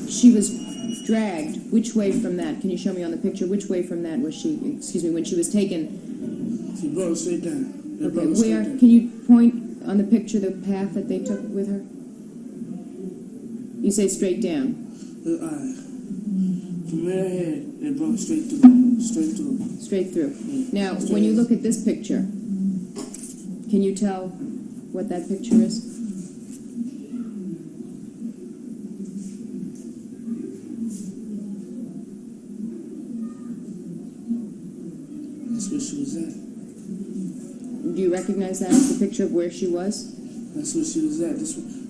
she was dragged, which way from that? Can you show me on the picture? Which way from that was she? Excuse me. When she was taken. She brought her straight down. Okay. Where? Can you point on the picture the path that they took with her? You say straight down. From right here, they brought her straight through. Straight through. Straight through. Yeah. Now, when you look at this picture, can you tell what that picture is? That's where she was at. Do you recognize that as the picture of where she was? That's where she was at.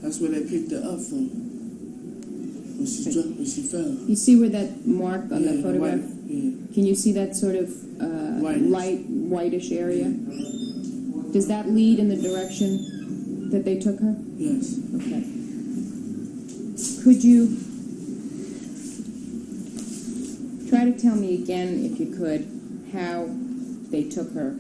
That's where they picked her up from. When she dropped, when she fell. You see where that mark on the photograph? Yeah. Can you see that sort of light, whitish area? Does that lead in the direction that they took her? Yes. Okay. Could you try to tell me again, if you could, how they took her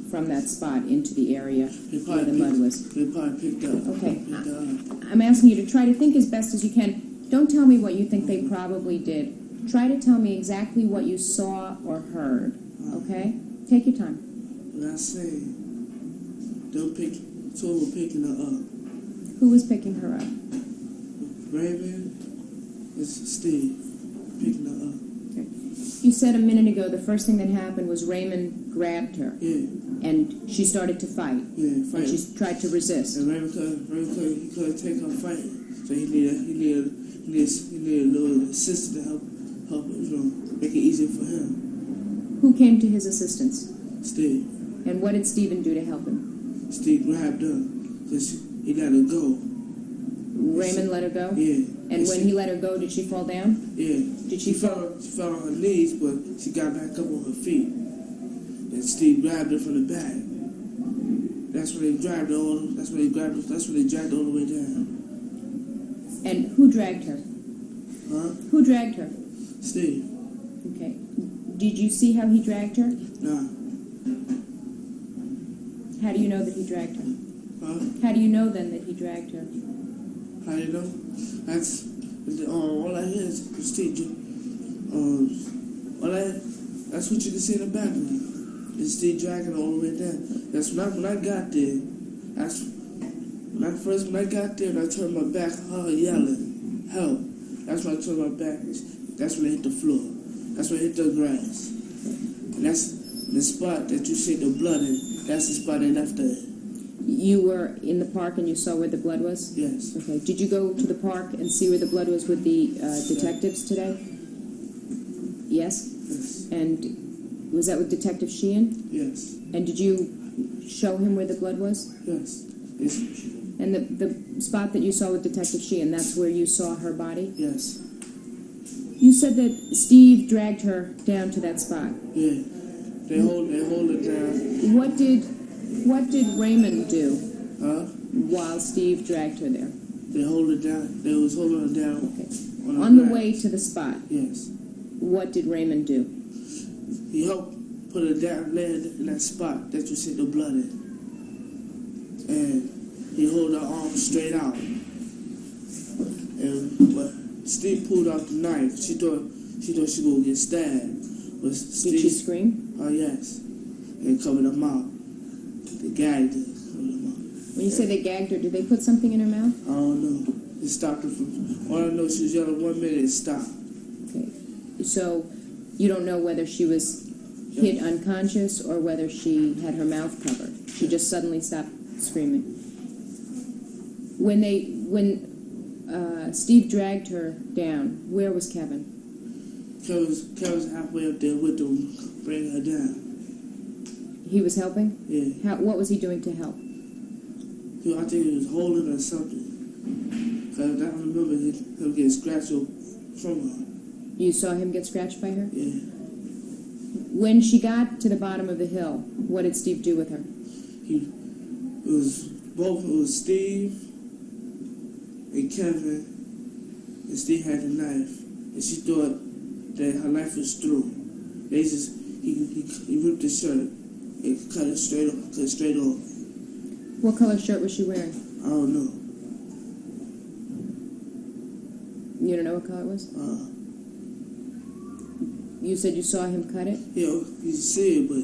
from that spot into the area where the mud was? They probably picked up. Okay. Picked her up. I'm asking you to try to think as best as you can. Don't tell me what you think they probably did. Try to tell me exactly what you saw or heard. Okay? Take your time. What I say, they'll pick, two were picking her up. Who was picking her up? Raymond and Steve picking her up. Okay. You said a minute ago the first thing that happened was Raymond grabbed her. Yeah. And she started to fight. Yeah, And fighting. she tried to resist. And Raymond couldn't take her fighting. So he needed a little assistant to help make it easier for him. Who came to his assistance? Steve. And what did Stephen do to help him? Steve grabbed her because he let her go. Raymond let her go? Yeah. And when he let her go, did she fall down? Yeah. Did she fall? She fell on her knees, but she got back up on her feet. And Steve grabbed her from the back. That's when they dragged her all. That's when they dragged her all the way down. And who dragged her? Huh? Who dragged her? Steve. Okay. Did you see how he dragged her? Nah. How do you know that he dragged her? Huh? How do you know then that he dragged her? How you know? That's all I hear is Steve. That's what you can see in the background. It's Steve dragging her all the way down. That's when I got there. When I got there and I turned my back, her yelling, help. That's when I turned my back. That's when I hit the floor. That's when I hit the grass. And that's the spot that you see the blood in. That's the spot they left her in. You were in the park and you saw where the blood was? Yes. Okay. Did you go to the park and see where the blood was with the detectives today? Yes? Yes. And was that with Detective Sheehan? Yes. And did you show him where the blood was? Yes. Yes. And the spot that you saw with Detective Sheehan, that's where you saw her body? Yes. You said that Steve dragged her down to that spot. Yeah. They hold her down. What did Raymond do Huh? while Steve dragged her there? They hold her down. They was holding her down. Okay. On On the back. way to the spot, Yes. what did Raymond do? He helped put her down there in that spot that you see the blood in. And he hold her arm straight out. And but Steve pulled out the knife. She thought she was gonna get stabbed. But Steve, Did she scream? Oh yes. And covered her mouth. They gagged her. Covered her mouth. When you say they gagged her, did they put something in her mouth? I don't know. It stopped her from. All I know, she was yelling 1 minute. It stopped. Okay. So you don't know whether she was hit unconscious or whether she had her mouth covered. She just suddenly stopped screaming. When Steve dragged her down, where was Kevin? Kevin's halfway up there with them, bringing her down. He was helping? Yeah. What was he doing to help? I think he was holding her something. Because I remember him getting scratched from her. You saw him get scratched by her? Yeah. When she got to the bottom of the hill, what did Steve do with her? It was Steve and Kevin, and Steve had a knife, and she thought that her knife was through. He ripped his shirt and cut it straight off. What color shirt was she wearing? I don't know. You don't know what color it was? You said you saw him cut it? Yeah, you see it, but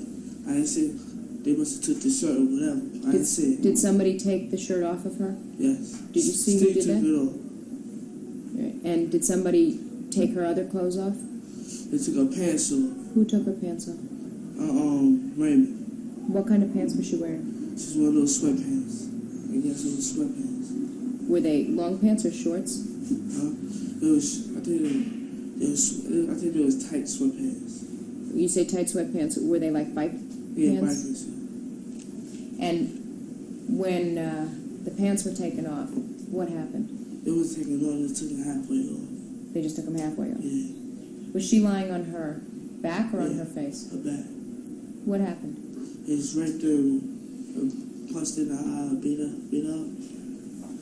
I didn't see it. They must have took the shirt or whatever. I didn't see it. Did somebody take the shirt off of her? Yes. Did you see Steve who did took that? it off. Right. And did somebody take her other clothes off? They took her pants off. Who took her pants off? Raymond. What kind of pants was she wearing? She's one of those sweatpants. I guess it was sweatpants. Were they long pants or shorts? I think it was tight sweatpants. You say tight sweatpants. Were they like bike Yeah, pants? bikers. And when the pants were taken off, what happened? It was taken off. They took it halfway off. They just took them halfway off. Yeah, Was she lying on her back or on her face? her back. What happened? It's right there. Punched in the eye, beat up.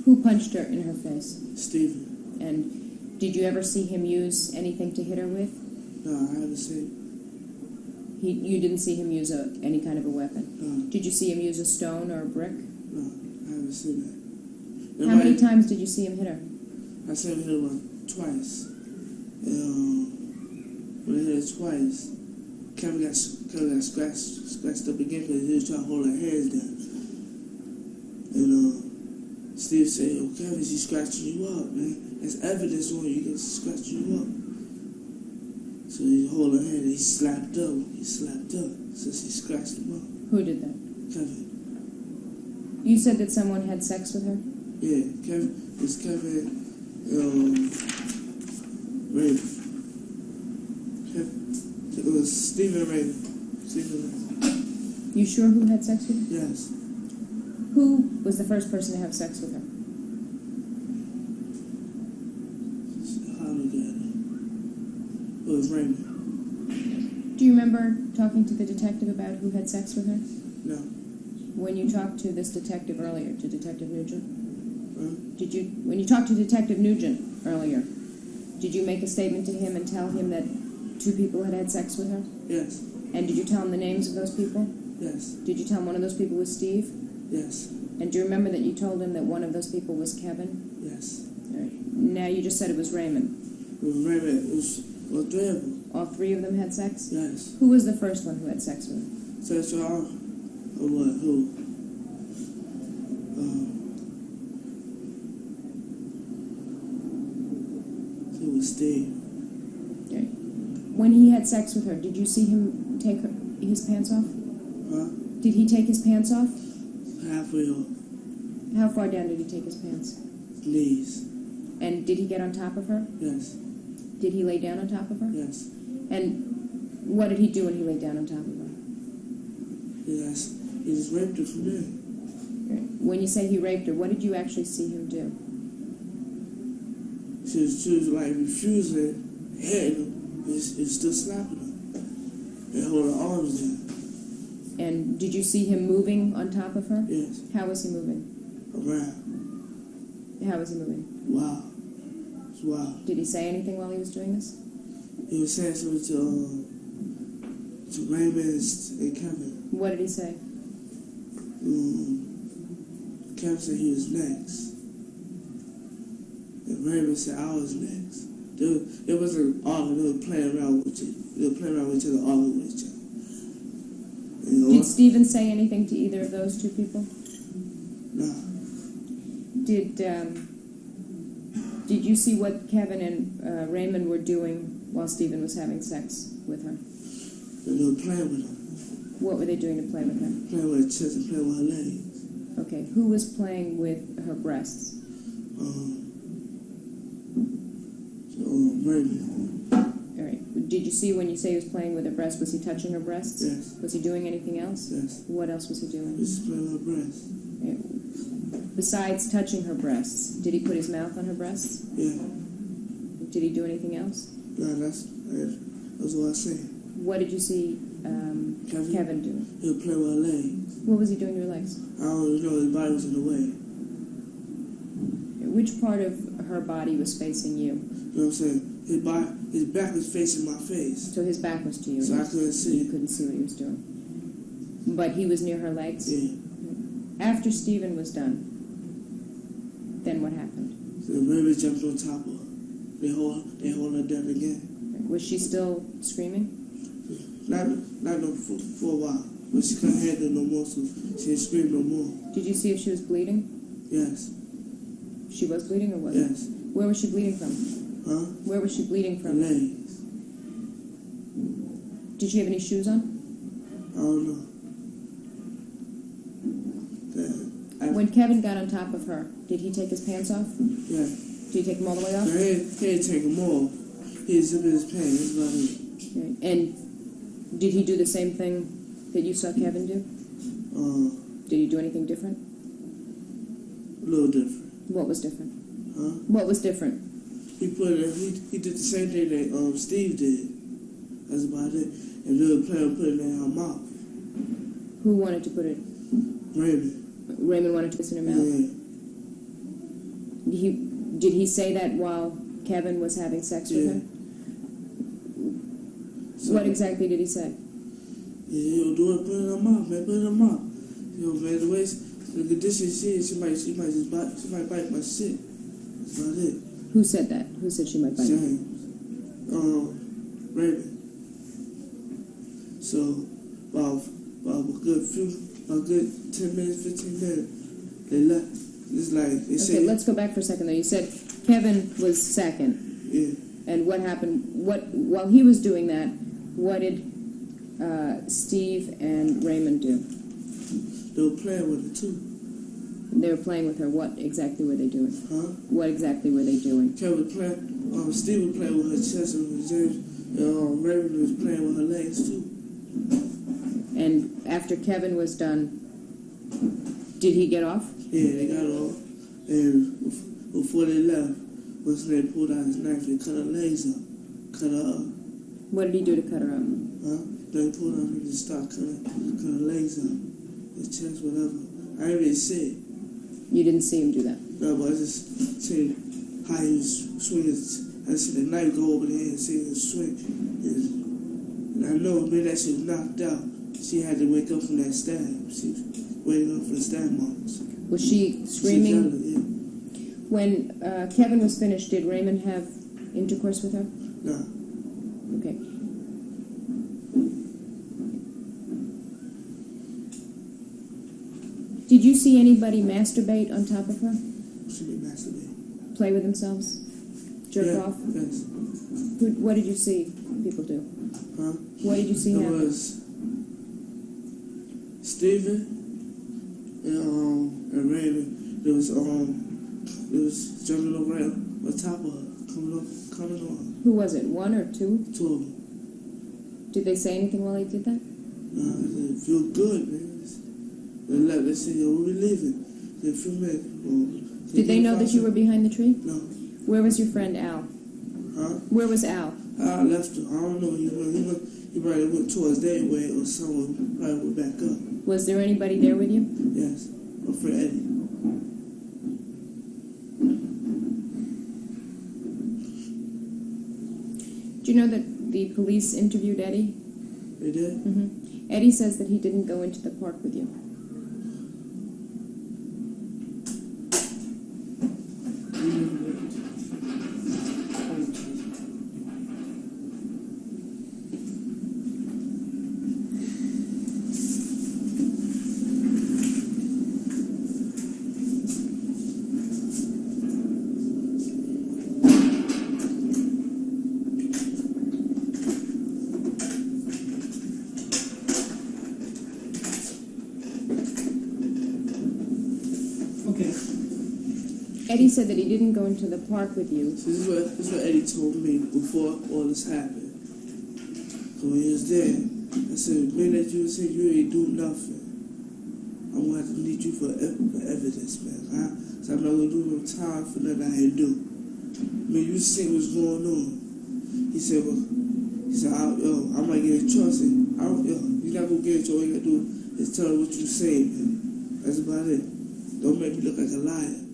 Who punched her in her face? Steven. And did you ever see him use anything to hit her with? No, I haven't seen. You didn't see him use any kind of a weapon? No, Did you see him use a stone or a brick? no, I haven't seen that. How many times did you see him hit her? I saw him hit her twice. And when he hit her twice, Kevin got scratched up again because he was trying to hold her hands down. And Steve said, "Oh, Kevin, she's scratching you up, man. There's evidence on you can scratch you up." So he hold her hand and he slapped up. So she scratched him up. Who did that? Kevin. You said that someone had sex with her? Yeah, Kevin. It was Kevin. Raymond. It was Stephen Raymond. You sure who had sex with her? Yes. Who was the first person to have sex with her? How do we get it? It was Raymond. Do you remember talking to the detective about who had sex with her? No. When you talked to this detective earlier, to Detective Nugent? Huh? When you talked to Detective Nugent earlier, did you make a statement to him and tell him that 2 people had had sex with her? Yes. And did you tell him the names of those people? Yes. Did you tell him one of those people was Steve? Yes. And do you remember that you told him that one of those people was Kevin? Yes. All right. Now you just said it was Raymond. It was Raymond. It was 3 of them. All 3 of them had sex? Yes. Who was the first one who had sex with her? So or what? Who? It was Steve. Okay. When he had sex with her, did you see him take his pants off? Huh? Did he take his pants off? Halfway off. How far down did he take his pants? Knees. And did he get on top of her? Yes. Did he lay down on top of her? Yes. And what did he do when he laid down on top of her? Yes. He just raped her from there. When you say he raped her, what did you actually see him do? She was like refusing, hitting him, and still slapping him. And holding her arms down. And did you see him moving on top of her? Yes. How was he moving? Around. How was he moving? Wow. It's wild. Did he say anything while he was doing this? He was saying something to Raymond and Kevin. What did he say? Kevin said he was next. And Raymond said I was next. It wasn't arguing, they were playing around with each other. They were playing around with each other, arguing with each other. You know Did what? Stephen say anything to either of those two people? No. Did you see what Kevin and Raymond were doing while Stephen was having sex with her? They were playing with her. What were they doing to play with her? Playing with her chest and playing with her legs. Okay, who was playing with her breasts? Raymond. All right. Did you see when you say he was playing with her breasts, was he touching her breasts? Yes. Was he doing anything else? Yes. What else was he doing? He was playing with her breasts. Besides touching her breasts, did he put his mouth on her breasts? Yeah. Did he do anything else? No, that's what I said. What did you see Kevin do? He was playing with her legs. What was he doing to her legs? I don't know, his body was in the way. Which part of her body was facing you? You know what I'm saying? His back was facing my face. So his back was to you. So I couldn't see. You couldn't see what he was doing. But he was near her legs? Yeah. After Stephen was done, then what happened? So Raymond jumped on top of her. They hold her down again. Was she still screaming? Not no for a while. But she couldn't handle it no more, so she didn't scream no more. Did you see if she was bleeding? Yes. She was bleeding or wasn't? Yes. Where was she bleeding from? Huh? Where was she bleeding Her from? legs. Did she have any shoes on? I don't know. When Kevin got on top of her, did he take his pants off? Yeah. Did he take them all the way off? He didn't take them off. He zipped his pants. That's about it. Okay. And did he do the same thing that you saw Kevin do? Did he do anything different? A little different. What was different? Huh? What was different? He did the same thing that Steve did. That's about it. And they were planning on putting it in her mouth. Who wanted to put it? Raymond. Raymond wanted to put it in her mouth. Yeah. Did he say that while Kevin was having sex with her? So, What exactly did he say? Yeah, he'll do it. Put it in her mouth, man. Put it in her mouth. You know, man. The way the condition she is, she might bite my shit. That's about it. Who said that? Who said she might bite you? James. Raymond. So, about a good 10 minutes, 15 minutes, they left. It's like they said. Okay, let's go back for a second though. You said Kevin was second. Yeah. And what happened? While he was doing that, what did Steve and Raymond do? They were playing with her too. They were playing with her. What exactly were they doing? Huh? What exactly were they doing? Kevin was playing. Steve was playing with her chest, and James, Raymond was playing with her legs too. And after Kevin was done, did he get off? Yeah, they got off. And before they left, once they pulled out his knife, they cut her legs up. Cut her up. What did he do to cut her up? Huh? They pulled out and just started cut her legs up. His chest, whatever. I didn't really see it. You didn't see him do that? No, but I just seen how he was swinging. I see the knife go over there and see him swing. And I know maybe that she was knocked out. She had to wake up from that stab. She was waking up from the stab marks. Was she screaming? Yeah. When Kevin was finished, did Raymond have intercourse with her? No. Okay. Did you see anybody masturbate on top of her? She be masturbating. Play with themselves? Jerk off? Yes. What did you see people do? Huh? What did you see It happen? was Stephen and Raymond. There was jumping around on top of her, coming on. Who was it? One or two? Two of them. Did they say anything while they did that? It feel good, man. They said, yo, we leaving. They feel me. Did they know that you were behind the tree? No. Where was your friend Al? Huh? Where was Al? I left him. I don't know where he went. He might have went towards their way or someone probably went back up. Was there anybody there with you? Yes. My friend Eddie. Do you know that the police interviewed Eddie? They did? Mm-hmm. Eddie says that he didn't go into the park with you. Eddie said that he didn't go into the park with you. So this is what Eddie told me before all this happened. So when he was there, I said, man, that you said you ain't do nothing. I'm going to have to need you for evidence, man. So I'm not going to do no time for nothing I ain't do. I mean, you see what's going on. He said, I might get in trust. You're not going to get in trouble. All you got to do is tell her what you say, man. That's about it. Don't make me look like a liar.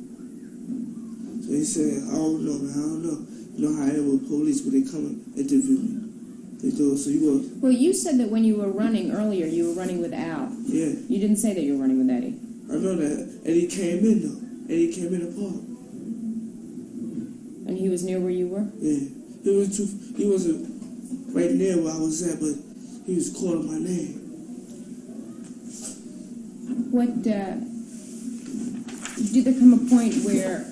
So he said, I don't know, man, I don't know. You know how I am with police when they come and interview me. They do it, so you go. Well, you said that when you were running earlier, you were running with Al. Yeah. You didn't say that you were running with Eddie. I know that. Eddie came in, though. Eddie came in the park. And he was near where you were? Yeah. He wasn't right near where I was at, but he was calling my name. Did there come a point where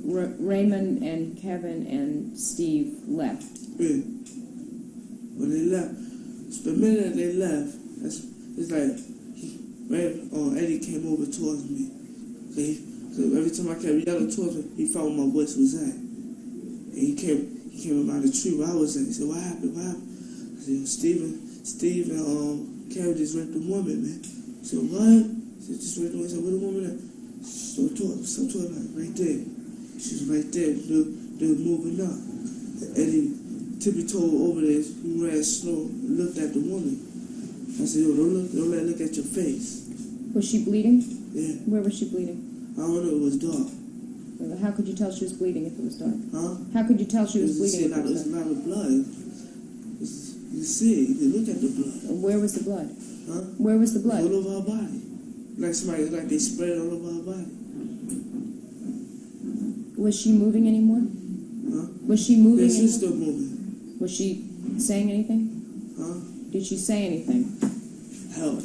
Raymond and Kevin and Steve left? Yeah. When they left, the minute they left, it's like Eddie came over towards me. So every time I kept yelling towards him, he found where my voice was at. And he came around the tree where I was at. He said, what happened? What happened? I said, Steve and Kevin just raped a woman, man. He said, what? He said, just raped a woman. I said, where the woman at? Stop talking, right there. She was right there. They were moving up. And Eddie tippy-toed over there. He ran slow and looked at the woman. I said, yo, don't let her look at your face. Was she bleeding? Yeah. Where was she bleeding? I don't know, it was dark. Well, how could you tell she was bleeding if it was dark? Huh? How could you tell she was bleeding? There's a lot of blood. You see, you can look at the blood. Where was the blood? Huh? Where was the blood? All over our body. Like they spread it all over our body. Was she moving anymore? Huh? Was she moving? Yeah, she's still moving. Was she saying anything? Huh? Did she say anything? Help.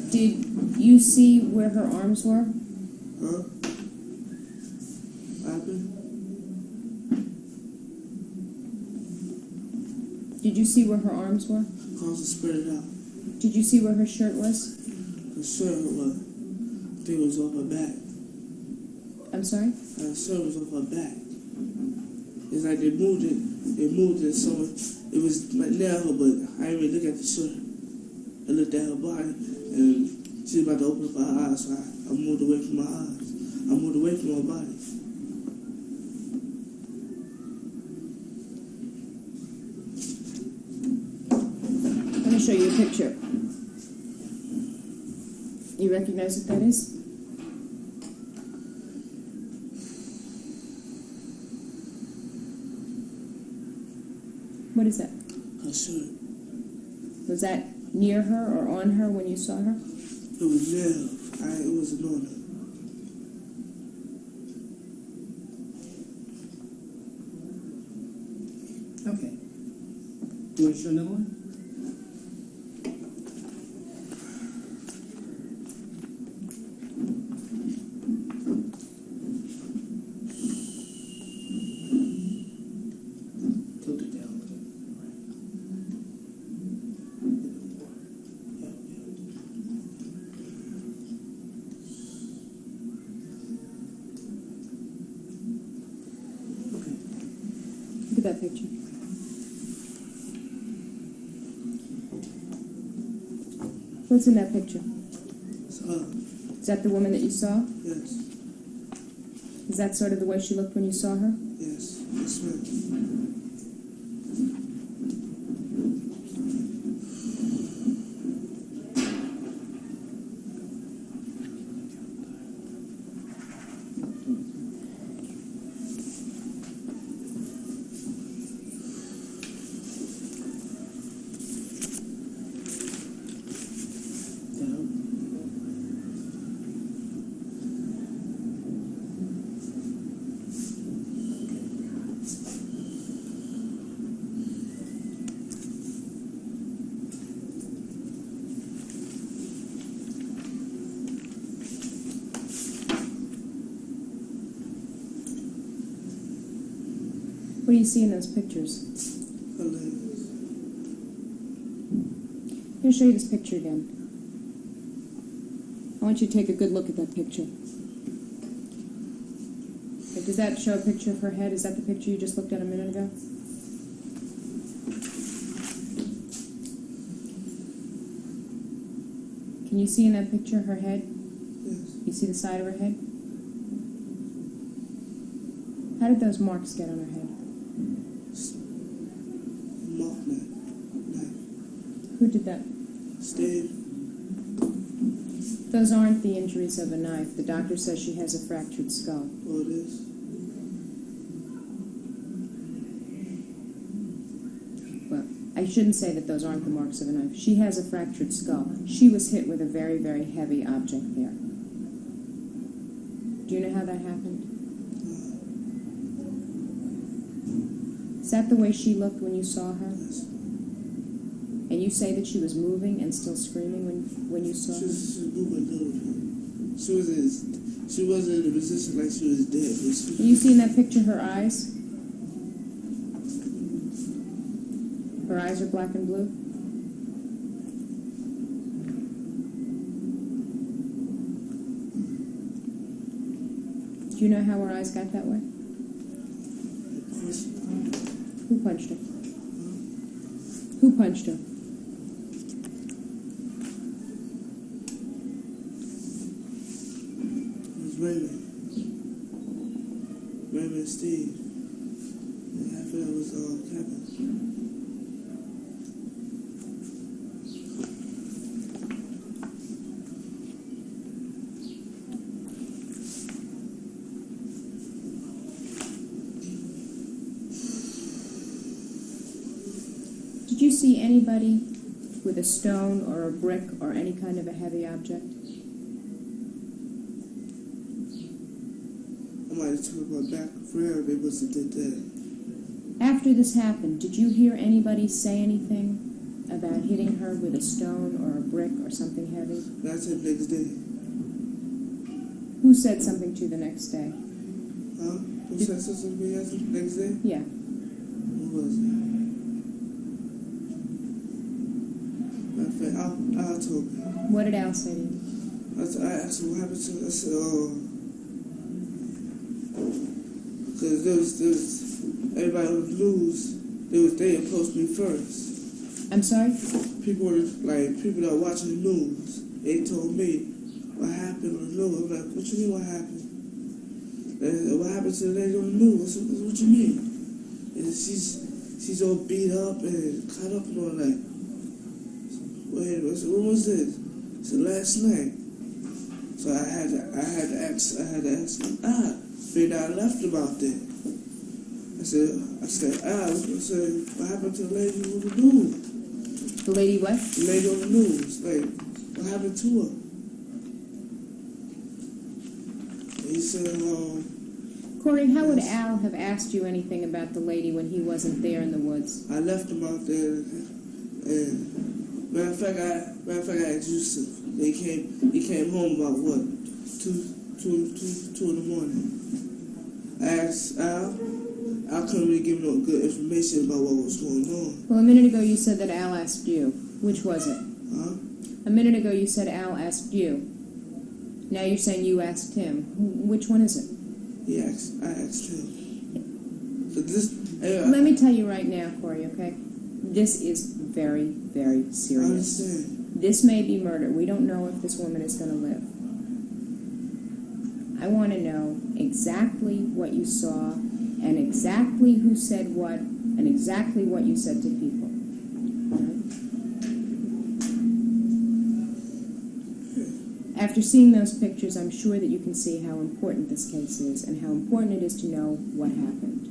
Did you see where her arms were? Huh? What happened? Did you see where her arms were? Cause to spread it out. Did you see where her shirt was? The shirt was, I think it was off her back. I'm sorry? The shirt was off her back. It's like they moved it so it was like near her, but I didn't really look at the shirt. I looked at her body, and she was about to open up her eyes, so I moved away from my eyes. I moved away from her body. Let me show you a picture. You recognize what that is? What is that? Her shirt. Was that near her or on her when you saw her? It was near her. It wasn't on her. Okay. You want to show another one? Tilt it down a little. Look at that picture. What's in that picture? It's her. Is that the woman that you saw? Yes. Is that sort of the way she looked when you saw her? Yes. That's friend. What do you see in those pictures? Hilarious. Let me show you this picture again. I want you to take a good look at that picture. Okay, does that show a picture of her head? Is that the picture you just looked at a minute ago? Can you see in that picture her head? Yes. You see the side of her head? How did those marks get on her head? Mark knife. Who did that? Steve. Those aren't the injuries of a knife. The doctor says she has a fractured skull. Oh, it is. Well, I shouldn't say that those aren't the marks of a knife. She has a fractured skull. She was hit with a very, very heavy object there. Do you know how that happened? Is that the way she looked when you saw her? Yes. And you say that she was moving and still screaming when you saw She her? was moving a little bit. She wasn't in a position like she was dead. Can you see in that picture her eyes? Her eyes are black and blue? Do you know how her eyes got that way? Who punched her? Who punched her? It was Raymond. Raymond and Steve. And I feel it was Kevin. Did you see anybody with a stone or a brick or any kind of a heavy object? I might have turned my back forever if they must have did that. After this happened, did you hear anybody say anything about hitting her with a stone or a brick or something heavy? That's the next day. Who said something to you the next day? Huh? Who said something to me the next day? Yeah. Who was it? Matter of fact, Al told me. What did Al say to you? I asked him what happened to her. I said, because there was everybody on the news, they approached me first. I'm sorry? People that were watching the news, they told me what happened on the news. I'm like, what you mean what happened? What happened to the lady on the news? I said, what you mean? And she's all beat up and cut up and all that. Wait, I said, when was this? I said, last night. So I had to ask him, figured I left him out there. I said, what happened to the lady on the news? The lady what? The lady on the news, like, what happened to her? And he said, Korey, how would Al have asked you anything about the lady when he wasn't there in the woods? I left him out there, and matter of fact, I asked Yusef. He came home about what, 2 in the morning. I asked Al. I couldn't really give no good information about what was going on. Well, a minute ago you said that Al asked you. Which was it? Huh? A minute ago you said Al asked you. Now you're saying you asked him. Which one is it? I asked him. So this. Let me tell you right now, Korey, okay? This is very, very serious. I understand. This may be murder. We don't know if this woman is going to live. I want to know exactly what you saw and exactly who said what and exactly what you said to people. All right? After seeing those pictures, I'm sure that you can see how important this case is and how important it is to know what happened.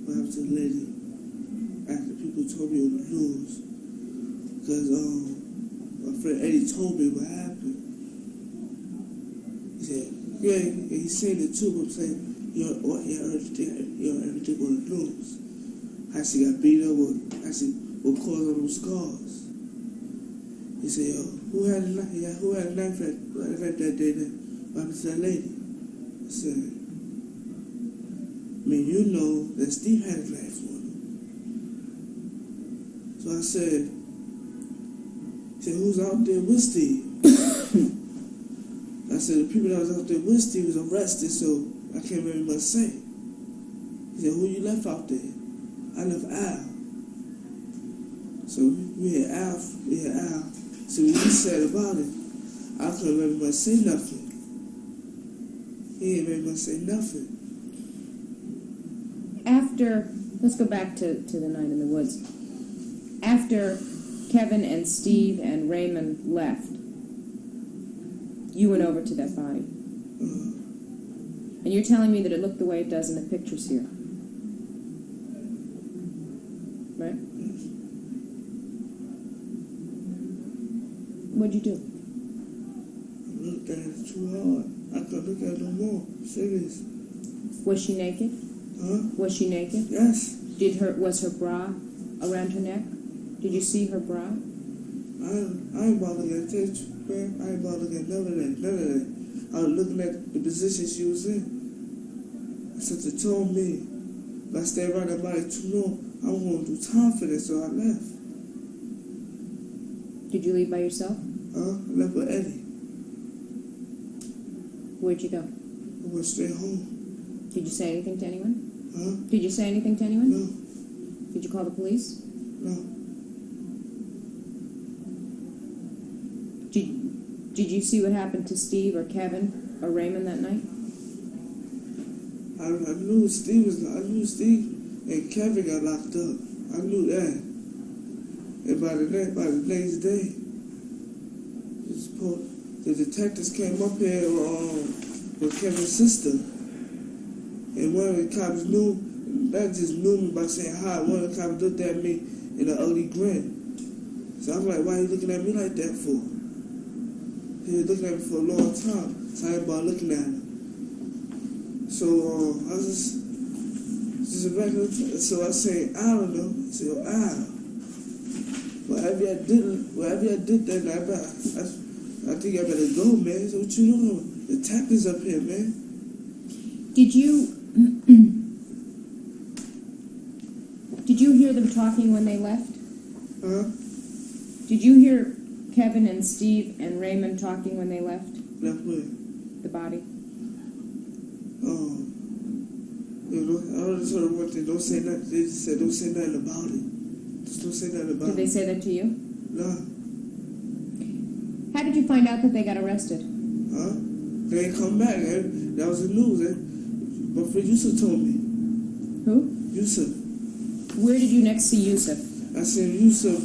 What happened to the lady after people told me on the news? Because my friend Eddie told me what happened. He said, yeah, he said it too, but I'm saying, you heard everything on the news. How she got beat up, how she what caused all those scars. He said, yo, who had a knife that day that what happened to that lady? I said, I mean, you know that Steve had a knife on him. So I said, who's out there with Steve? I said, the people that was out there with Steve was arrested, so I can't very much say. He said, who you left out there? I left Al. So we had Al. So when he said about it, I couldn't very much say nothing. He ain't very much say nothing. After, let's go back to the night in the woods. After Kevin and Steve and Raymond left, you went over to that body. And you're telling me that it looked the way it does in the pictures here. Right? What'd you do? I looked at it too hard. I couldn't look at it no more. Serious. Was she naked? Huh? Was she naked? Yes. Was her bra around her neck? Did you see her bra? I ain't bothering at that, man. I ain't bothering at none of that. I was looking at the position she was in. I said, they told me, if I stay around that body too long, I'm going to do time for this, so I left. Did you leave by yourself? I left with Eddie. Where'd you go? I went straight home. Did you say anything to anyone? Huh? Did you say anything to anyone? No. Did you call the police? No. Did you see what happened to Steve or Kevin or Raymond that night? I knew Steve and Kevin got locked up. I knew that. And by the next day, the detectives came up here with Kevin's sister. And one of the cops knew me by saying hi. One of the cops looked at me in an ugly grin. So I'm like, why are you looking at me like that for? He was looking at me for a long time. So I ain't about looking at him. So I was just a regular. So I say, I don't know. I said, whatever I did that night, I think I better go, man. So what you doing? The detectives up here, man. Did you hear them talking when they left? Huh? Did you hear Kevin and Steve and Raymond talking when they left? Left where? The body. I just heard one thing. Don't say nothing. They just said, don't say nothing about it. Just don't say nothing about it. Did they say that to you? No. How did you find out that they got arrested? Huh? They ain't come back. That was the news. My friend Yusef told me. Who? Yusef. Where did you next see Yusef? I seen Yusef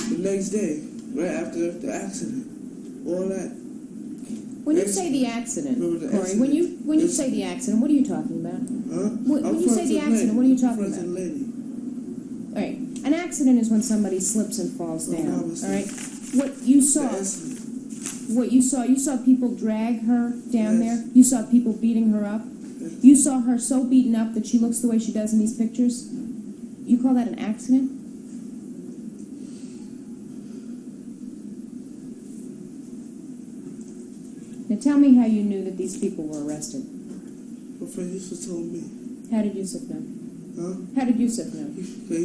the next day, right after the accident. All that. When you say the accident, Korey, when you say the accident, what are you talking about? Huh? When you say the accident, what are you talking about? Lady. All right, an accident is when somebody slips and falls down. All right, what you saw people drag her down there. You saw people beating her up. You saw her so beaten up that she looks the way she does in these pictures. You call that an accident? Now tell me how you knew that these people were arrested. My friend Yusef told me. How did Yusef know? Huh? How did Yusef know? He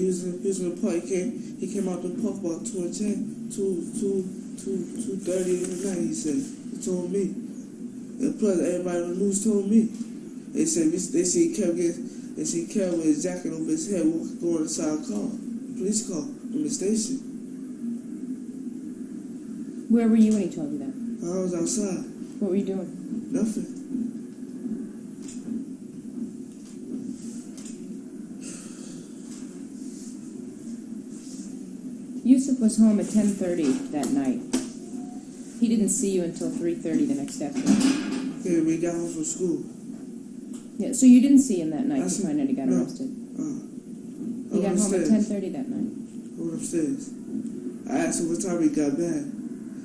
was in the park. He came out the park about 2:30 in the night, he said. He told me. And plus, everybody on the news told me. They said they see Kevin and she carried with his jacket over his head, going inside a car, police car, from the station. Where were you when he told you that? I was outside. What were you doing? Nothing. Yusef was home at 10:30 that night. He didn't see you until 3:30 the next afternoon. Yeah, we got home from school. Yeah, so you didn't see him that night to see, find out he got no. arrested. I He got went home at upstairs. 10:30 that night. I went upstairs. I asked him what time he got back.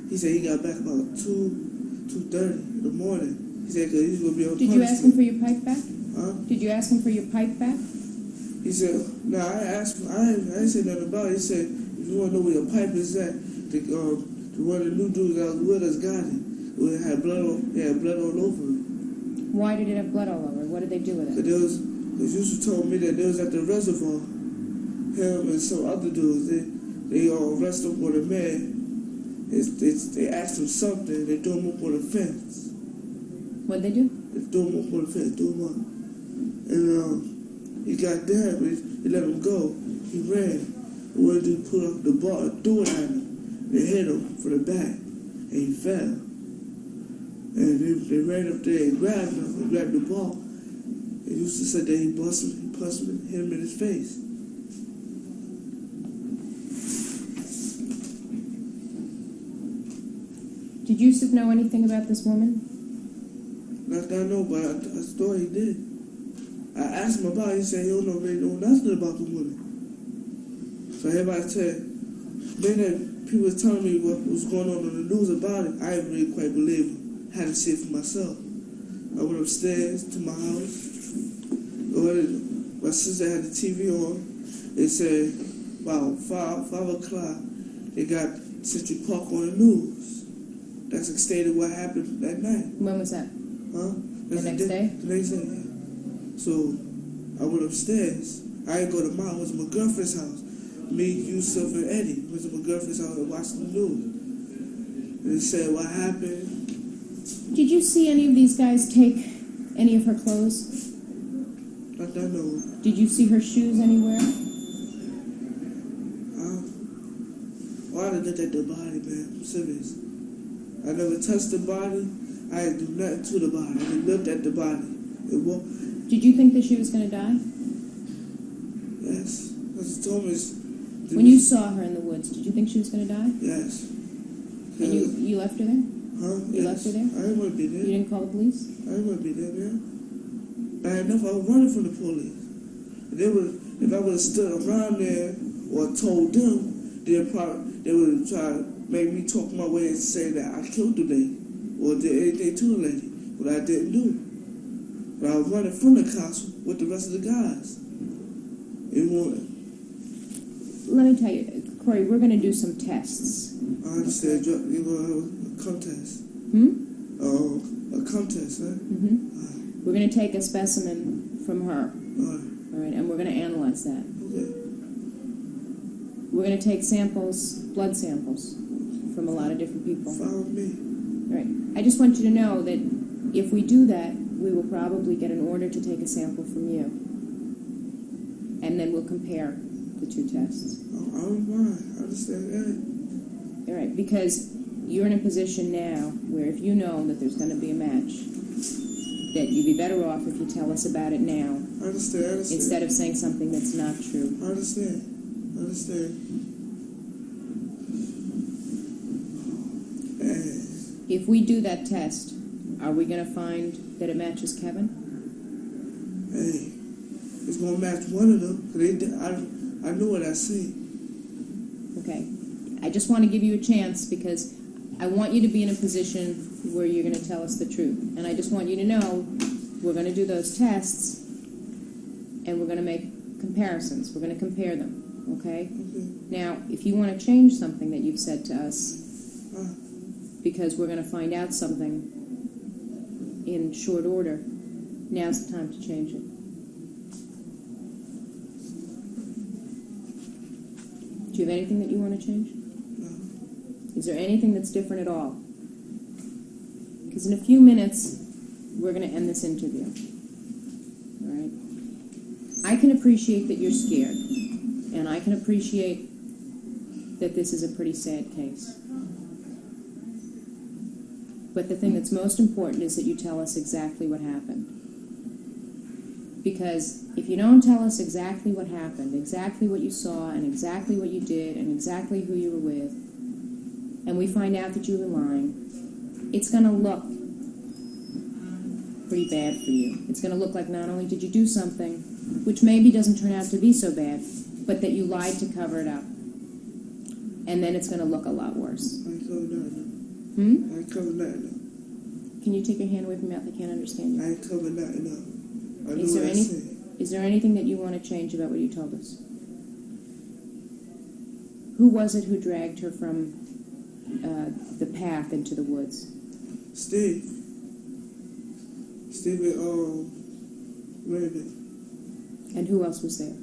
He said he got back about 2:30 in the morning. He said because he's going to be on Did you ask him for your pipe back? Huh? Did you ask him for your pipe back? He said, no, I asked him. I didn't say nothing about it. He said, if you want to know where your pipe is at, one of the new dudes that was with us got it. It had blood all over it. Why did it have blood all over it? What did they do with it? Because Yusuf told me that they was at the reservoir. Him and some other dudes, they all arrested him on a man. They asked him something. They threw him up on the fence. What'd they do? They threw him up on the fence, threw him up. And he got down, but he let him go. He ran. And one dude pulled up the ball and threw it at him. They hit him from the back, and he fell. And they ran up there and grabbed him and grabbed the ball. And Yusuf said that he busted him, hit him in his face. Did Yusuf know anything about this woman? Not that I know, but I thought he did. I asked him about it. He said he don't really know nothing about the woman. So everybody said, then people was telling me what was going on the news about it. I didn't really quite believe it. I had to see it for myself. I went upstairs to my house. My sister had the TV on. It said about 5 o'clock, they got Central Park on the news. That's stated what happened that night. When was that? Huh? The next day? The next day, yeah. So I went upstairs. I didn't go to mine. I was at my girlfriend's house. Me, Yusuf, and Eddie went to my girlfriend's house and watched the news. And they said what happened. Did you see any of these guys take any of her clothes? Not that no. Did you see her shoes anywhere? I didn't look at the body, man. I'm serious. I never touched the body. I didn't do nothing to the body. I didn't look at the body. Did you think that she was going to die? Yes. Because he told me. When you saw her in the woods, did you think she was going to die? Yes. And you left her there? Huh? You left her there? I didn't want to be there. You didn't call the police? I didn't want to be there, man. Bad enough, I was running from the police. If I would have stood around there or told them, they would try to make me talk my way and say that I killed the lady or did anything to the lady, but I didn't do. But I was running from the castle with the rest of the guys. Let me tell you, Korey, we're going to do some tests. I understand. A contest. A contest, huh? Mm-hmm. We're going to take a specimen from her. All right, and we're going to analyze that. Okay. We're going to take samples, blood samples, from a lot of different people. Follow me. All right. I just want you to know that if we do that, we will probably get an order to take a sample from you. And then we'll compare the two tests. Oh, I don't mind. I understand that. All right, because you're in a position now where if you know that there's going to be a match, that you'd be better off if you tell us about it now. I understand. Instead of saying something that's not true. I understand. If we do that test, are we going to find that it matches Kevin? Hey, it's going to match one of them. I know what I see. Okay. I just want to give you a chance because I want you to be in a position where you're going to tell us the truth. And I just want you to know we're going to do those tests and we're going to make comparisons. We're going to compare them. Okay? Now, if you want to change something that you've said to us, because we're going to find out something in short order, now's the time to change it. Do you have anything that you want to change? No. Is there anything that's different at all? Because in a few minutes, we're going to end this interview. All right? can appreciate that you're scared, and I can appreciate that this is a pretty sad case. But the thing that's most important is that you tell us exactly what happened. Because if you don't tell us exactly what happened, exactly what you saw, and exactly what you did, and exactly who you were with, and we find out that you were lying, it's going to look pretty bad for you. It's going to look like not only did you do something, which maybe doesn't turn out to be so bad, but that you lied to cover it up. And then it's going to look a lot worse. I ain't covered nothing. Hmm? I ain't covered nothing. Can you take your hand away from your mouth? I can't understand you. I ain't covered nothing up. I know Is there what I said. is there anything that you want to change about what you told us? Who was it who dragged her from the path into the woods? Steve and Raymond. And who else was there?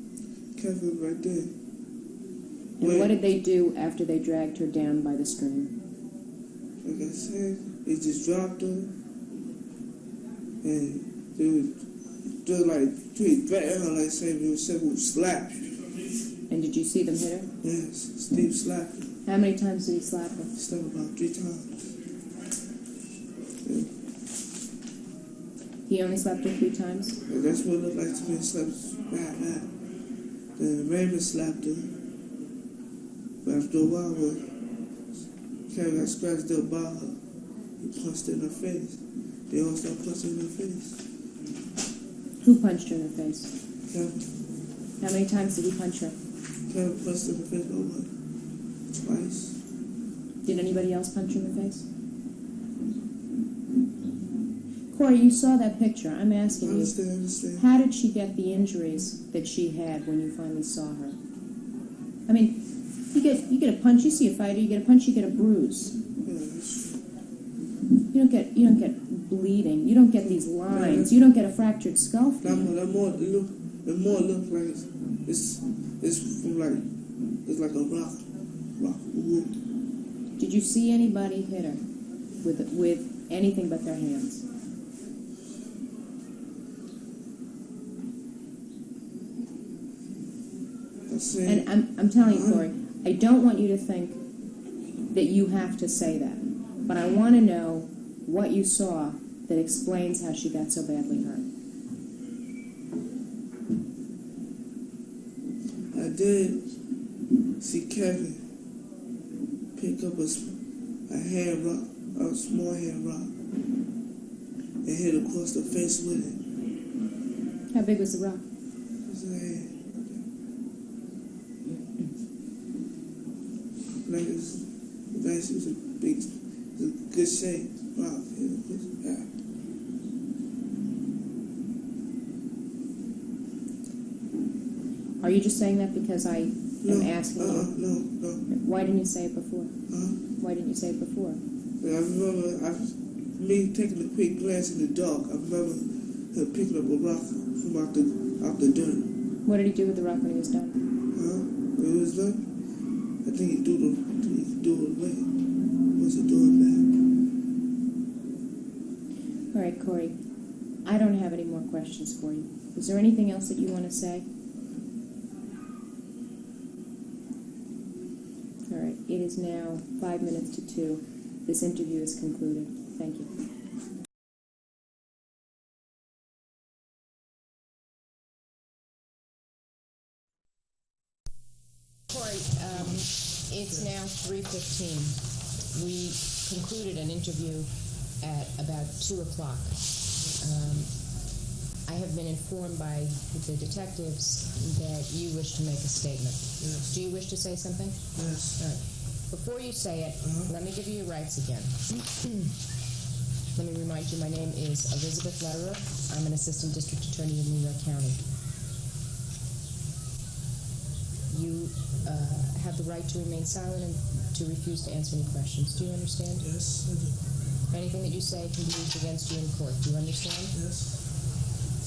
Kevin right there. And what did they do after they dragged her down by the stream? Like I said, they just dropped her, and they would threaten her like saying they would slap her. And did you see them hit her? Yes, Steve slapped her. How many times did he slap her? Slapped her about 3 times. Yeah. He only slapped her 3 times? And that's what it looked like to me. Slapped bad. Then Raymond slapped her. But after a while, when Kevin got scratched up by her, he punched in her face. They all started punching in her face. Who punched her in the face? Kevin. How many times did he punch her? Kevin punched in her face about what? Twice. Did anybody else punch her in the face? Korey, you saw that picture. I'm asking I you. understand. How did she get the injuries that she had when you finally saw her? I mean, you get a punch, you see a fighter, you get a punch, you get a bruise. Yeah, that's true. You don't get bleeding. You don't get these lines. You don't get a fractured skull. It more look like it's from it's like a rock wood. Did you see anybody hit her with anything but their hands? And I'm telling you, Korey, I don't want you to think that you have to say that, but I want to know what you saw that explains how she got so badly hurt. I did see Kevin pick up a small hand rock, and hit across the face with it. How big was the rock? It was a hand. Like it was a good shape rock. Yeah. Are you just saying that because I am asking you? No. Why didn't you say it before? Why didn't you say it before? I remember me taking a quick glance in the dark. I remember him picking up a rock from out the dirt. What did he do with the rock when he was done? When it was done, I think he threw it away. What's he doing All right, Korey, I don't have any more questions for you. Is there anything else that you want to say? All right, it is now 5 minutes to 2. This interview is concluded. Thank you. Korey, it's now 3:15. We concluded an interview at about 2 o'clock. I have been informed by the detectives that you wish to make a statement. Yes. Do you wish to say something? Yes. All right. Before you say it, let me give you your rights again. Let me remind you, my name is Elizabeth Lederer. I'm an assistant district attorney in New York County. You have the right to remain silent and to refuse to answer any questions. Do you understand? Yes, I do. Anything that you say can be used against you in court. Do you understand? Yes.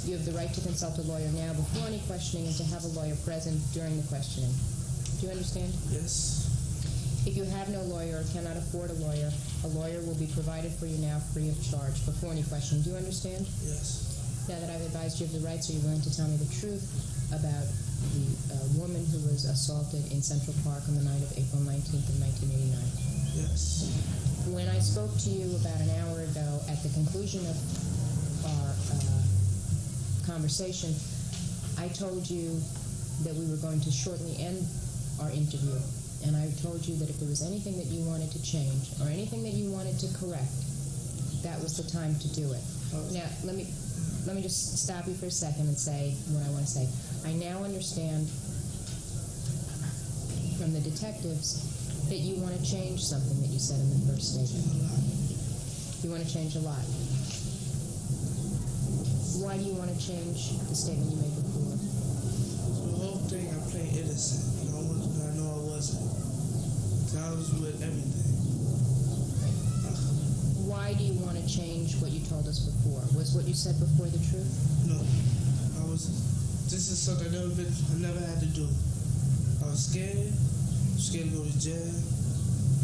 You have the right to consult a lawyer now before any questioning and to have a lawyer present during the questioning. Do you understand? Yes. If you have no lawyer or cannot afford a lawyer will be provided for you now free of charge before any questioning. Do you understand? Yes. Now that I've advised you of the rights, are you willing to tell me the truth, about the woman who was assaulted in Central Park on the night of April 19th of 1989? Yes. When I spoke to you about an hour ago at the conclusion of our conversation, I told you that we were going to shortly end our interview, and I told you that if there was anything that you wanted to change or anything that you wanted to correct, that was the time to do it. Now, let me just stop you for a second and say what I want to say. I now understand from the detectives that you want to change something that you said in the first statement. You want to change a lot. Why do you want to change the statement you made before? The whole thing, I played innocent. I know I wasn't. I was with everything. Why do you want to change what you told us before? Was what you said before the truth? No. This is something I never had to do. I was scared. Scared to go to jail.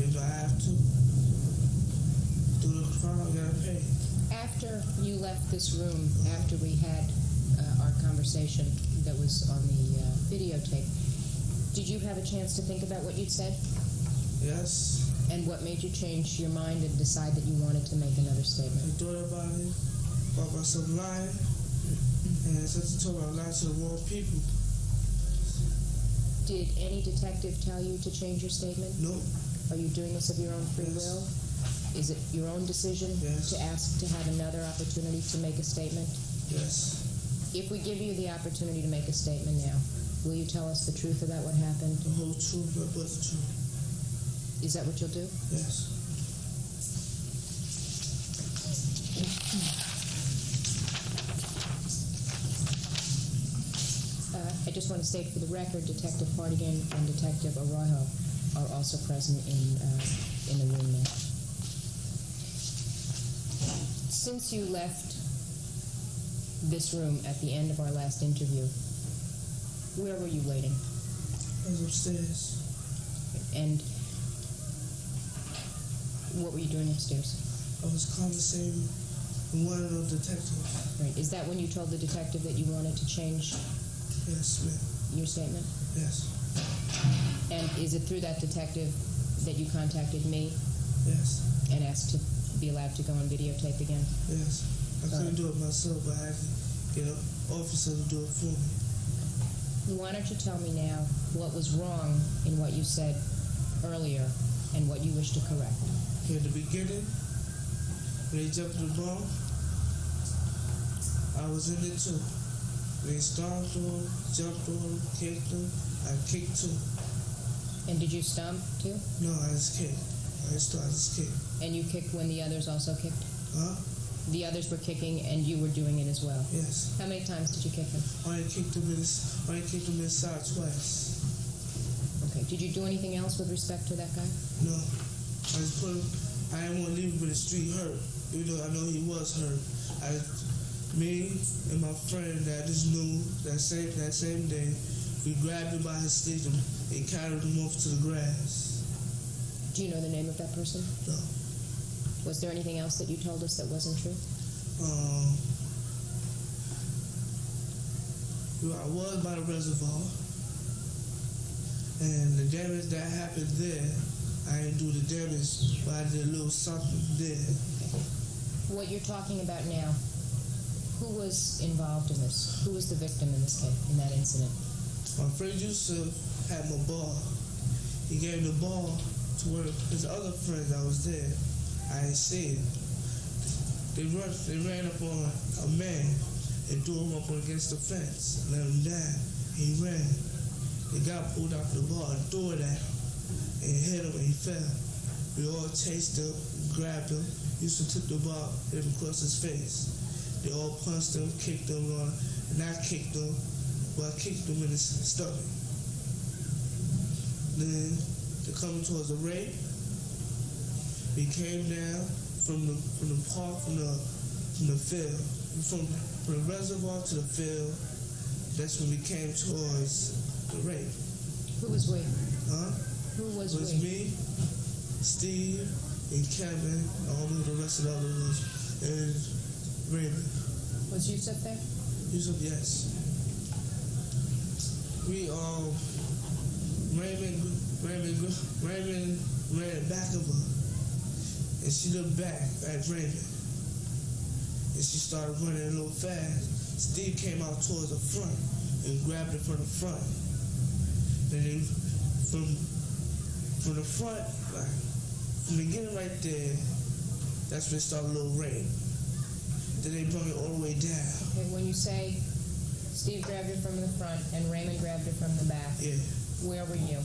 If I have to. Do the crime, I gotta pay. After you left this room, after we had our conversation that was on the videotape, did you have a chance to think about what you'd said? Yes. And what made you change your mind and decide that you wanted to make another statement? I thought about it, about myself lying, and since I told me I lied to the wrong people. Did any detective tell you to change your statement? No. Are you doing this of your own free will? Is it your own decision to ask to have another opportunity to make a statement? Yes. If we give you the opportunity to make a statement now, will you tell us the truth about what happened? The whole truth, but the truth. Is that what you'll do? Yes. I just want to state for the record, Detective Hartigan and Detective Arroyo are also present in the room now. Since you left this room at the end of our last interview, where were you waiting? I was upstairs. And what were you doing upstairs? I was conversating with one of those detectives. Right. Is that when you told the detective that you wanted to change Yes, ma'am. your statement? Yes. And is it through that detective that you contacted me Yes. and asked to be allowed to go on videotape again? Yes. I couldn't do it myself, but I had to get an officer to do it for me. Why don't you tell me now what was wrong in what you said earlier and what you wish to correct? In the beginning, when they jumped the ball, I was in it too. They stomped on, jumped on, kicked them. I kicked too. And did you stomp too? No, I just kicked. I just kicked. And you kicked when the others also kicked? Huh? The others were kicking and you were doing it as well? Yes. How many times did you kick him? I only kicked him inside twice. Okay. Did you do anything else with respect to that guy? No. I just put him, I didn't want to leave him in the street hurt, even though I know he was hurt. Me and my friend that I just knew that same day, we grabbed him by his sleeve and carried him off to the grass. Do you know the name of that person? No. Was there anything else that you told us that wasn't true? I was by the reservoir, and the damage that happened there, I didn't do the damage, but I did a little something there. What you're talking about now, who was involved in this? Who was the victim in this case, in that incident? My friend Yusef had my ball. He gave the ball to one of his other friends that was there. I didn't see it. They ran up on a man and threw him up against the fence, let him down. He ran. The guy pulled out the ball and threw it at him and hit him and he fell. We all chased him, grabbed him. Yusef took the ball, hit him across his face. They all punched him, kicked him, and I kicked him, but I kicked him in his stomach. Then, they're coming towards the rape. We came down from the park, from the field, from the reservoir to the field. That's when we came towards the rape. Who was we? Huh? Who was It was we? me, Steve, and Kevin. I don't know the rest of the others. And Raymond. Was Yusef there? Yusef, yes. Raymond ran back of her, and she looked back at Raymond, and she started running a little fast. Steve came out towards the front and grabbed her from the front. And then from the front, like from the beginning right there, that's when it started a little rain. Then they brought it all the way down. Okay, when you say Steve grabbed her from the front and Raymond grabbed her from the back, Yeah. where were you?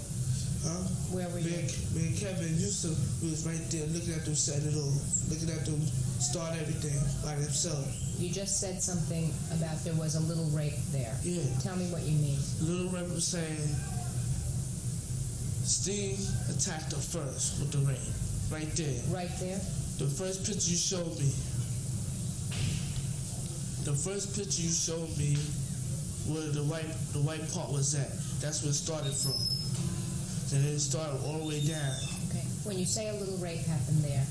Huh? Where were you? Me and Kevin and Yusef was right there looking at them set it off, looking at them start everything by themselves. You just said something about there was a little rape there. Yeah. Tell me what you mean. Little Rape was saying Steve attacked her first with the rape. Right there. Right there? The first picture you showed me. The first picture you showed me where the white part was at. That's where it started from. And then it started all the way down. Okay. When you say a little rape happened there,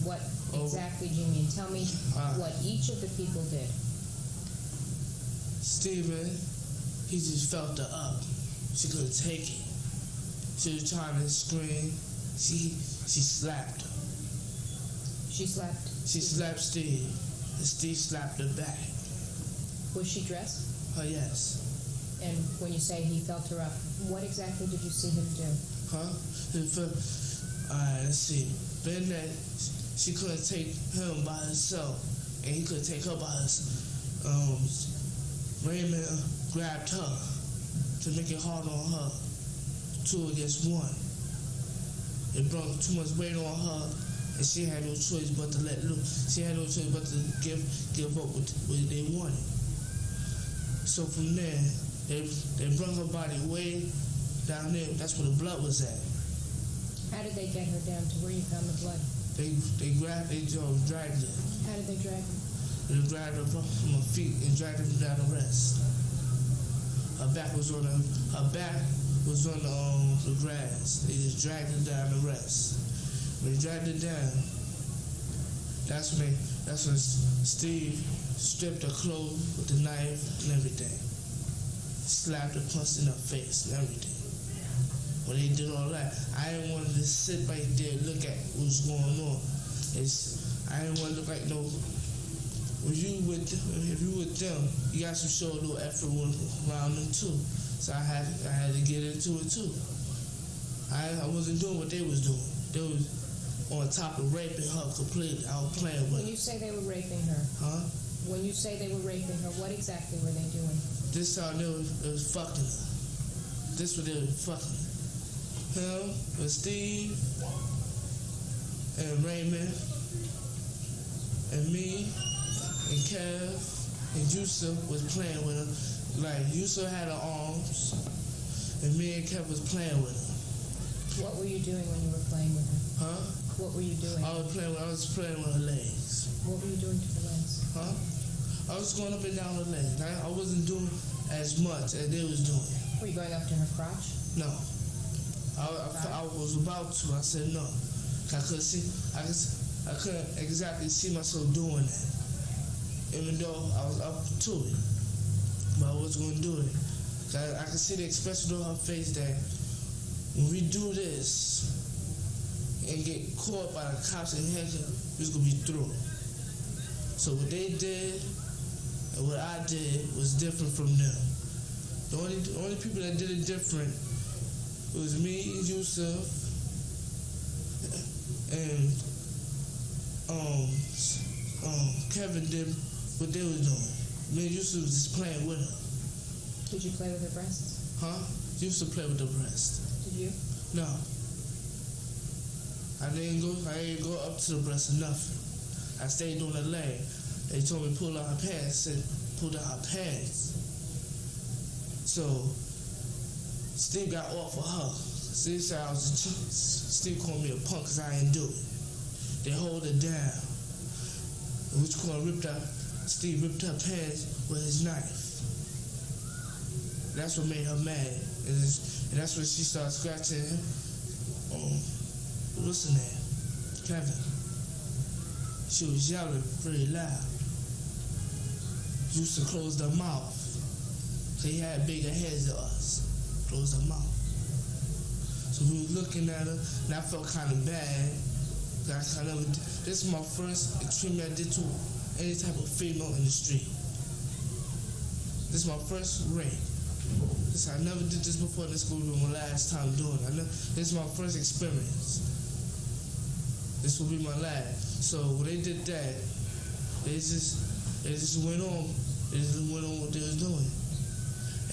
what exactly do you mean? Tell me what each of the people did. Steven, he just felt her up. She couldn't take it. She was trying to scream. She slapped her. She slapped? She slapped Steve. And Steve slapped her back. Was she dressed? Yes. And when you say he felt her up, what exactly did you see him do? Alright, let's see. Then that she couldn't take him by herself, and he couldn't take her by herself. Raymond grabbed her to make it hard on her. 2 against 1. It brought too much weight on her, and she had no choice but to let loose. She had no choice but to give up what they wanted. So from there, they brought her body way down there. That's where the blood was at. How did they get her down to where you found the blood? They dragged her. How did they drag her? They dragged her from her feet and dragged her down the rest. Her back was on the grass. They just dragged her down the rest. When they dragged her down, that's when Steve stripped her clothes with the knife and everything. Slapped her, punched in her face and everything. When they did all that, I didn't want to just sit right there and look at what was going on. I didn't want to look like no. If you with them, you got to show a little effort around them too. So I had to get into it too. I wasn't doing what they was doing. They was on top of raping her completely. I was playing with her. When you say they were raping her, when you say they were raping her, what exactly were they doing? This how they was fucking her. This what they was fucking her. Him and Steve and Raymond and me and Kev and Yusef was playing with her. Like Yusef had her arms and me and Kev was playing with her. What were you doing when you were playing with her? Huh? What were you doing? I was playing with her legs. What were you doing to the legs? Huh? I was going up and down her legs. I wasn't doing as much as they was doing. Were you going up to her crotch? No. I was about to. I said no. I couldn't exactly see myself doing that. Even though I was up to it. But I wasn't going to do it. I could see the expression on her face that when we do this and get caught by the cops and handcuffs, it's going to be through. So what they did and what I did was different from them. The only people that did it different was me, Yusef, and Kevin did what they was doing. Me and Yusef was just playing with her. Did you play with her breasts? Huh? Yusef played with the breast. Did you? No. I didn't go up to the breast or nothing. I stayed on the leg. They told me pull out her pants. I said pull out her pants. So Steve got off of her. Steve said Steve called me a punk because I didn't do it. They hold her down. Which Steve ripped her pants with his knife. That's what made her mad. And that's when she started scratching him. What's her name? Kevin. She was yelling pretty loud. Used to close her mouth. 'cause he had bigger heads than us. Close her mouth. So we was looking at her, and I felt kind of bad. This is my first extreme I did to any type of female in the street. This is my first rape. I never did this before in the school room. My last time doing it. This is my first experience. This will be my last. So when they did that, they just went on. They just went on what they was doing.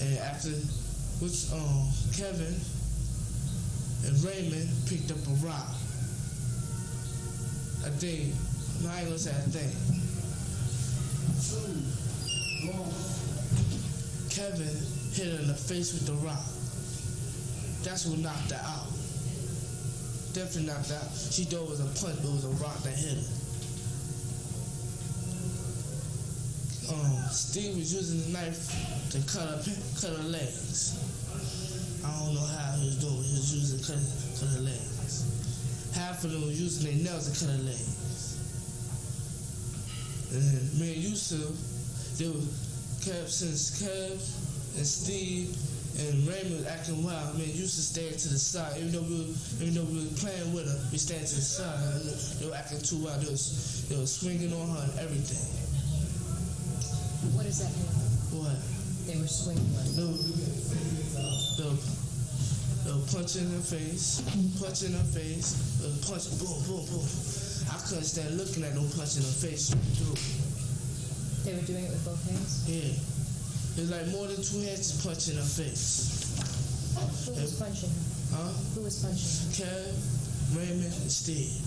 And after, Kevin and Raymond picked up a rock. I ain't gonna say a thing. Kevin hit her in the face with the rock. That's what knocked her out. Definitely knocked her out. She thought it was a punch, but it was a rock that hit her. Steve was using the knife to cut her legs. I don't know how he was doing it. He was using cut her legs. Half of them was using their nails to cut her legs. And me and Yusef, since Kev and Steve and Raymond was acting wild, me and Yusef stayed to the side. Even though we were playing with her, we stayed to the side. They were acting too wild. They were swinging on her and everything. What does that mean? What? They were swinging on her. They were punching her face, punching, boom, boom, boom. I couldn't stand looking at them punching her face through. They were doing it with both hands? Yeah. There's like more than 2 hands just punching her face. Who was punching her? Huh? Who was punching her? Kev, Raymond, and Steve.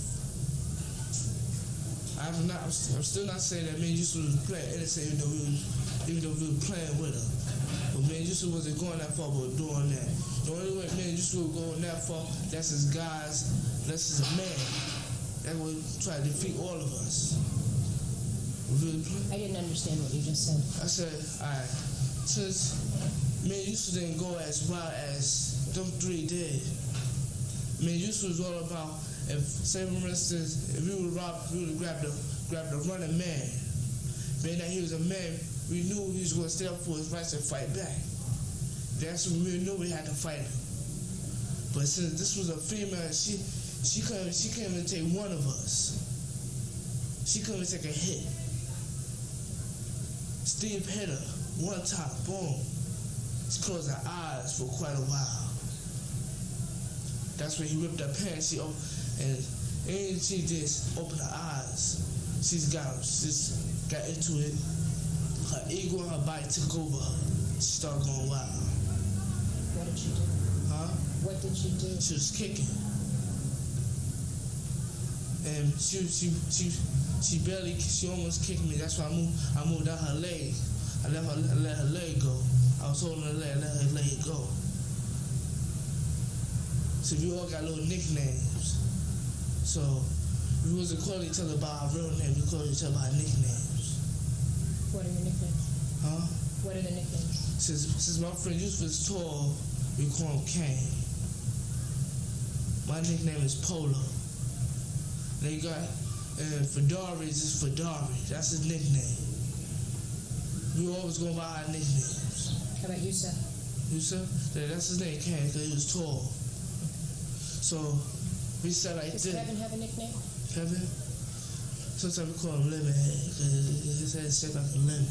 I'm still not saying that me and Yusef was playing innocent even though we were playing with her. But me and Yusef wasn't going that far but doing that. The only way me and Yusef were going that far, that's as guys, that's as a man. That would try to defeat all of us. I didn't understand what you just said. I said, alright, since me and Yusef didn't go as wild as them 3 did, me and Yusef was all about, if, say for instance, if we would have grabbed a running man, being that he was a man, we knew he was going to stand up for his rights and fight back. That's when we knew we had to fight him. But since this was a female, she couldn't even take one of us. She couldn't even take a hit. Steve hit her one time, boom. She closed her eyes for quite a while. That's when he ripped her pants. And she just opened her eyes. She just got into it. Her ego and her body took over her. She started going wild. What did she do? Huh? What did she do? She was kicking. And she almost kicked me. That's why I moved out her leg. I let her leg go. I was holding her leg, let her leg go. So we all got little nicknames. So we wasn't calling each other by our real name, we called each other by nicknames. What are your nicknames? Huh? What are the nicknames? Since my friend Yusef is tall, we call him Kane. My nickname is Polo. They got Fedari is Fedari. That's his nickname. We always go by our nicknames. How about Yusef? Yusef? That's his name, Kane, because he was tall. So we said like Does this. Kevin have a nickname? Kevin? Sometimes we call him Lemonhead because his head is shaped like a lemon.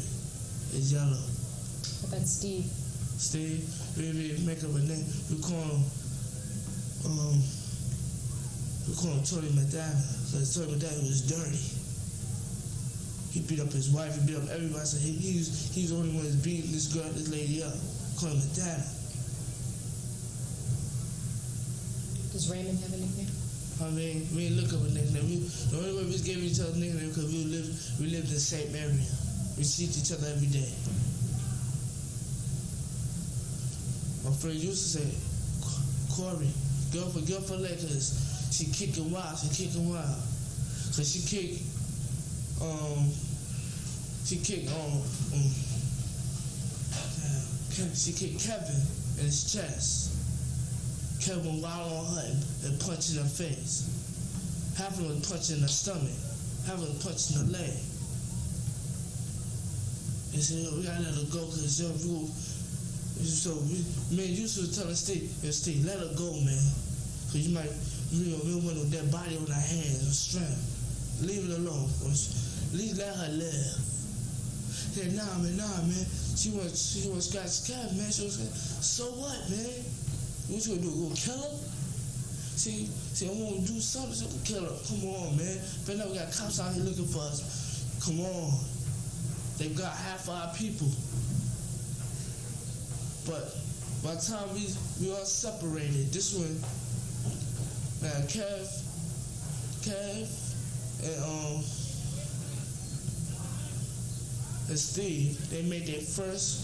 It's yellow. How about Steve? Steve, we make up a name. We call him Tony Madonna because Tony Madonna was dirty. He beat up his wife, he beat up everybody. So he's the only one that's beating this lady up. Call him Madonna. Does Raymond have a nickname? I mean, we didn't look up a nickname. The only way we was giving each other a nickname because we lived in the same area. We see each other every day. My friend used to say, Korey, girl for leg, cause she kicking wild. So she kicked Kevin in his chest. Kevin wild on her and punching her face. Half of them was punching her stomach. Half of them punching her leg. They said, yo, we gotta let her go because So me and Yusef was telling Steve, let her go, man. Cause you might, we don't want no dead body on our hands or strength. Leave it alone. At least let her live. He said, nah, man. She wants scratch man. She was like, so what, man? What you gonna do? Go kill her? See, I want to do something, so go kill her. Come on, man. But now we got cops out here looking for us. Come on. They've got half of our people. But by the time we all separated, this one, man, Kev, and Steve, they made their first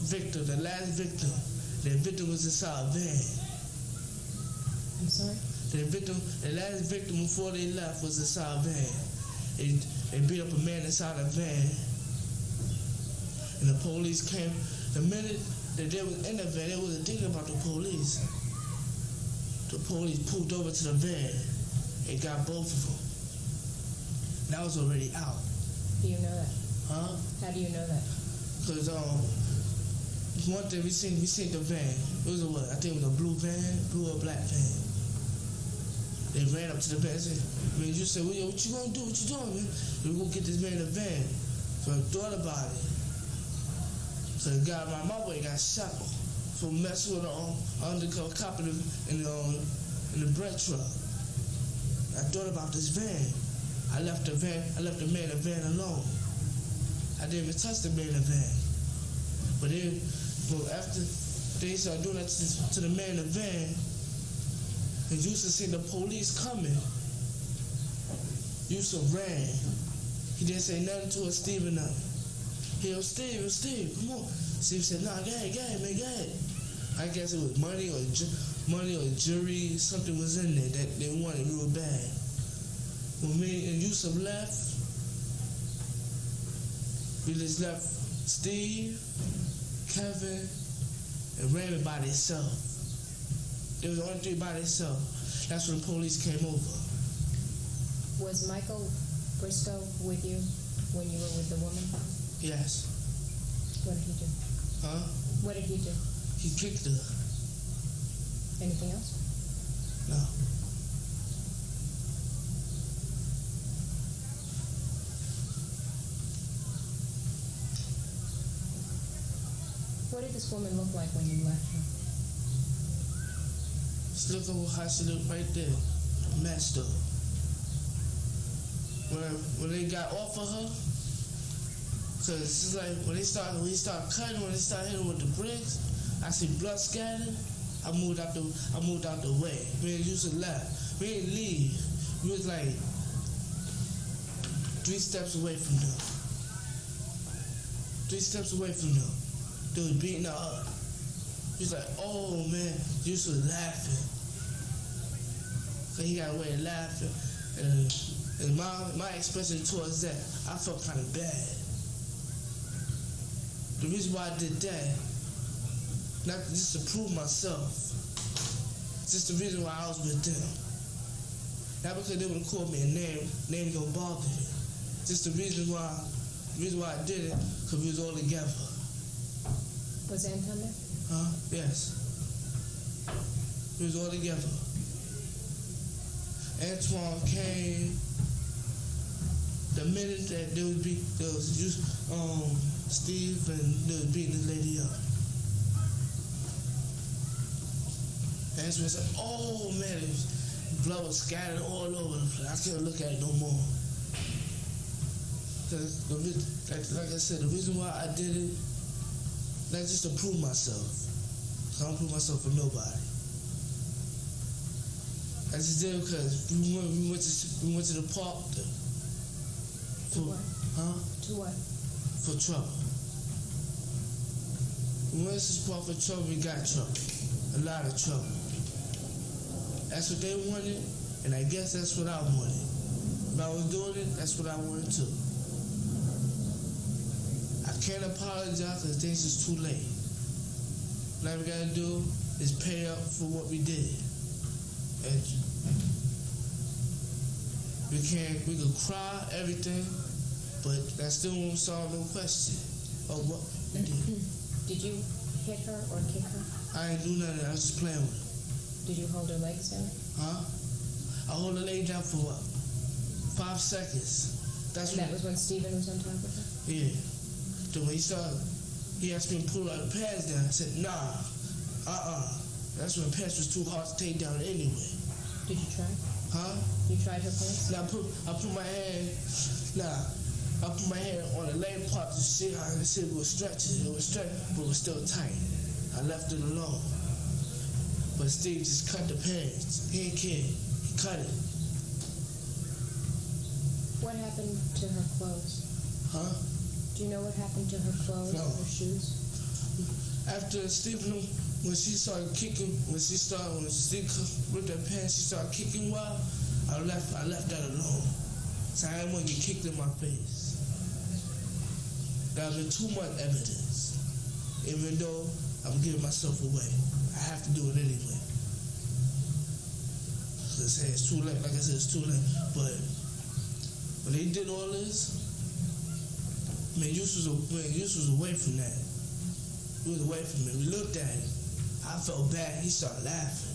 victim, the last victim. Their victim was inside a van. I'm sorry? The last victim before they left was inside a van. They beat up a man inside a van. And the police came. The minute that they was in the van, they wasn't thinking about the police. The police pulled over to the van and got both of them. That was already out. Do you know that? Huh? How do you know that? Cause one thing we seen the van. It was I think it was a blue or black van. They ran up to the van and said, man, you said, well, yo, what you gonna do? What you doing, man? We gonna get this man in the van. So I thought about it. So the guy around my way got shot for messing with an undercover cop in the bread truck. I thought about this van. I left the man in the van alone. I didn't even touch the man in the van. But after they started doing that to the man in the van, and Yusef seen the police coming, Yusef ran. He didn't say nothing to us, Steve or nothing. He was, Steve, come on. Steve said, nah, go ahead, man, go ahead. I guess it was money or jury, something was in there that they wanted real bad. When me and Yusef left, we just left Steve, Kevin, and Raymond by themselves. There was only three by themselves. That's when the police came over. Was Michael Briscoe with you when you were with the woman? Yes. What did he do? Huh? What did he do? He kicked her. Anything else? No. What did this woman look like when you left her? Just look at how she looked right there. Messed up. When they got off of her, cause it's like when they start cutting, when they start hitting with the bricks, I see blood scattered. I moved out the way. Me and Yusef left. We didn't leave. We was like 3 steps away from them. 3 steps away from them. They was beating her up. He's like, oh man, Yusef was laughing. So he got away laughing. And my expression towards that, I felt kind of bad. The reason why I did that, not just to prove myself, just the reason why I was with them. Not because they would have called me a name don't bother me. Just the reason why I did it, because we was all together. Was Antron there? Huh? Yes. We was all together. Antron came the minute that there was Steve and they was beating this lady up. Antron said, oh man, blood was scattered all over the place. I couldn't look at it no more. Like I said, the reason why I did it, not just to prove myself. I don't prove myself for nobody. I just did it because we went to the park To what? Huh? To what? For trouble. We went to the park for trouble, we got trouble. A lot of trouble. That's what they wanted, and I guess that's what I wanted. If I was doing it, that's what I wanted too. I can't apologize because things is too late. All we gotta do is pay up for what we did. And we can cry, everything, but that still won't solve no question of what we did. Did you hit her or kick her? I ain't do nothing. I was just playing with her. Did you hold her legs down? Huh? I hold her leg down for what? 5 seconds. That was when Stephen was on top of her? Yeah. Then when he asked me to pull her pants down. I said, nah, That's when pants was too hard to take down anyway. Did you try? Huh? You tried her pants? Now I put my hand on the leg part to see how it was stretching. It was stretching, but it was still tight. I left it alone. But Steve just cut the pants. He ain't care. He cut it. What happened to her clothes? Huh? Do you know what happened to her clothes No. or her shoes? After Stephen, when Steve ripped her pants, she started kicking wild, I left that alone. So I didn't want to get kicked in my face. That would been too much evidence. Even though I'm giving myself away, I have to do it anyway. It's too late. Like I said, it's too late. But when they did all this, man, Yusef was away from that. He was away from it. We looked at it. I felt bad. He started laughing.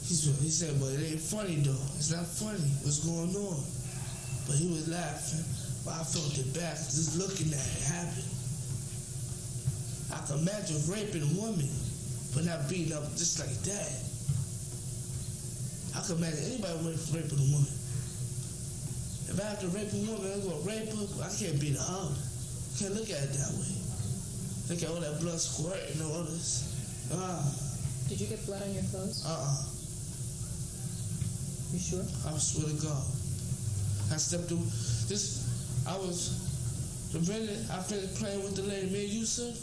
He said, but it ain't funny though. It's not funny what's going on. But he was laughing. But I felt it bad just looking at it happen. I can imagine raping a woman, but not beating up just like that. I can imagine anybody raping a woman. If I have to rape a woman, I'm going to rape her. I can't beat her up. Can't look at it that way. Look at all that blood squirting and all this. Did you get blood on your clothes? You sure? I swear to God. I stepped through this. The minute I finished playing with the lady, me and Yusef,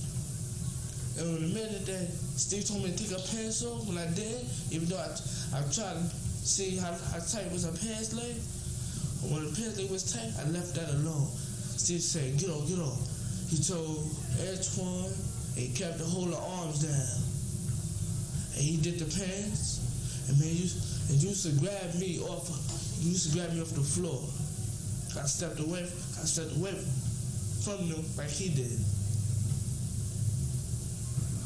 and the minute that Steve told me to take her pants off, when I did, even though I tried to see how tight was her pants leg, when the pants leg was tight, I left that alone. Steve said, get on. He told Antron, and he kept the whole arms down. And he did the pants, and man, Yusef grabbed me off the floor. I stepped away from them like he did.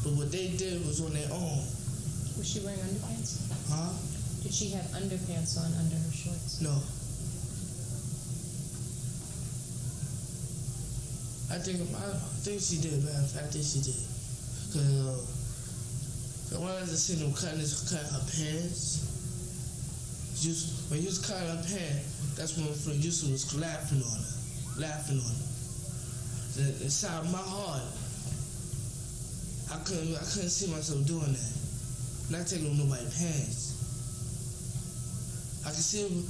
But what they did was on their own. Was she wearing underpants? Huh? Did she have underpants on under her shorts? No. I think she did, man. I think she did. Cause when I just seen them cutting her pants, when he was cutting her pants, that's when Yusef was laughing on her. Inside my heart, I couldn't see myself doing that. Not taking off nobody's pants. I can see him.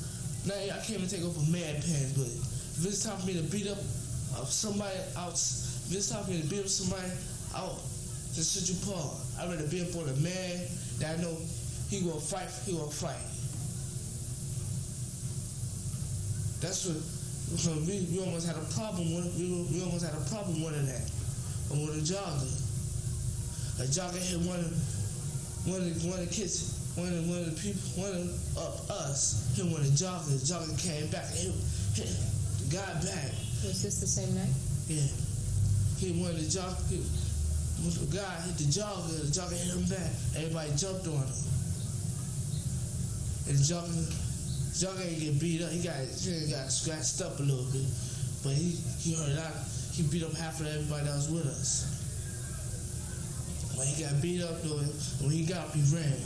Now I can't even take off a man's pants, but if it's time for me to beat up somebody out, if it's time for me to beat up somebody out to Central Park, I'd rather beat up on a man that I know he gonna fight. That's what we almost had a problem with. We almost had a problem with that. But with a jogger hit one of the kids, one of us hit one of the joggers. The jogger came back and hit the guy back. Was this the same night? Yeah. Hit one of the joggers. The guy hit the jogger hit him back. Everybody jumped on him. And the jogger ain't get beat up. He got scratched up a little bit, but he hurt out. He beat up half of everybody that was with us. When he got beat up though, when he got up, he ran.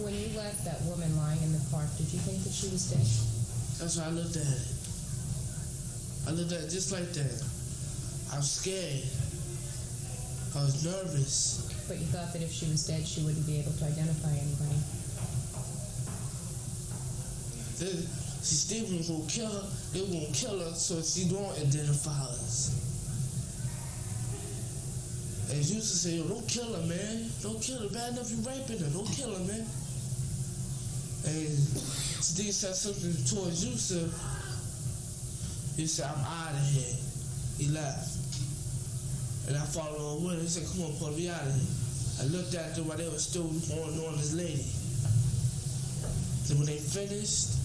When you left that woman lying in the park, did you think that she was dead? That's how I looked at it. I looked at it just like that. I was scared. I was nervous. But you thought that if she was dead, she wouldn't be able to identify anybody. See, Stephen was gonna kill her. They were gonna kill her so she don't identify us. And Yusef said, yo, don't kill her, man. Don't kill her. Bad enough you raping her. Don't kill her, man. And Steve said something towards Yusef. He said, I'm out of here. He laughed. And I followed him with him. He said, come on, Paul, we out of here. I looked at them while they were still on this lady. Then when they finished,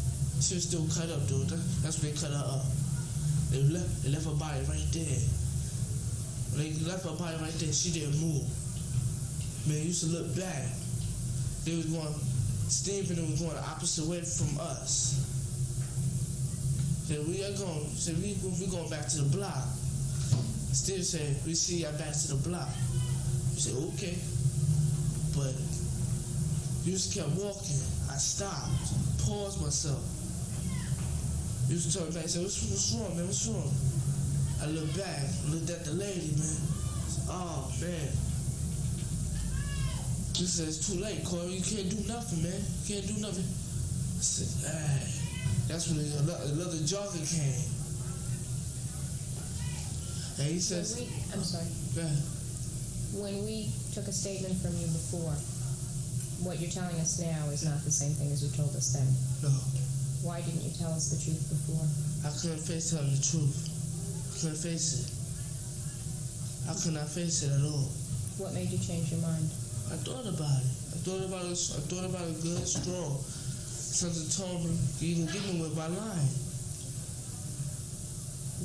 she was still cut up, dude. That's when they cut her up. They left her body right there. When they left her body right there, she didn't move. Man, used to look back. They was going, Stephen was going the opposite way from us. Said, we going back to the block. Steve said, we see y'all back to the block. We said, okay. But you just kept walking. I stopped, paused myself. You just told me back, I said, what's wrong, man, what's wrong? I looked back, looked at the lady, man. I said, oh, man. She said, it's too late, Korey, you can't do nothing, man. You can't do nothing. I said, hey. That's when another jogger came. And he says, I'm sorry. go ahead. When we took a statement from you before, what you're telling us now is not the same thing as you told us then. No. Why didn't you tell us the truth before? I couldn't face telling the truth. I couldn't face it. I could not face it at all. What made you change your mind? I thought about it. I thought about it good, strong. Something told me you can get me with my line.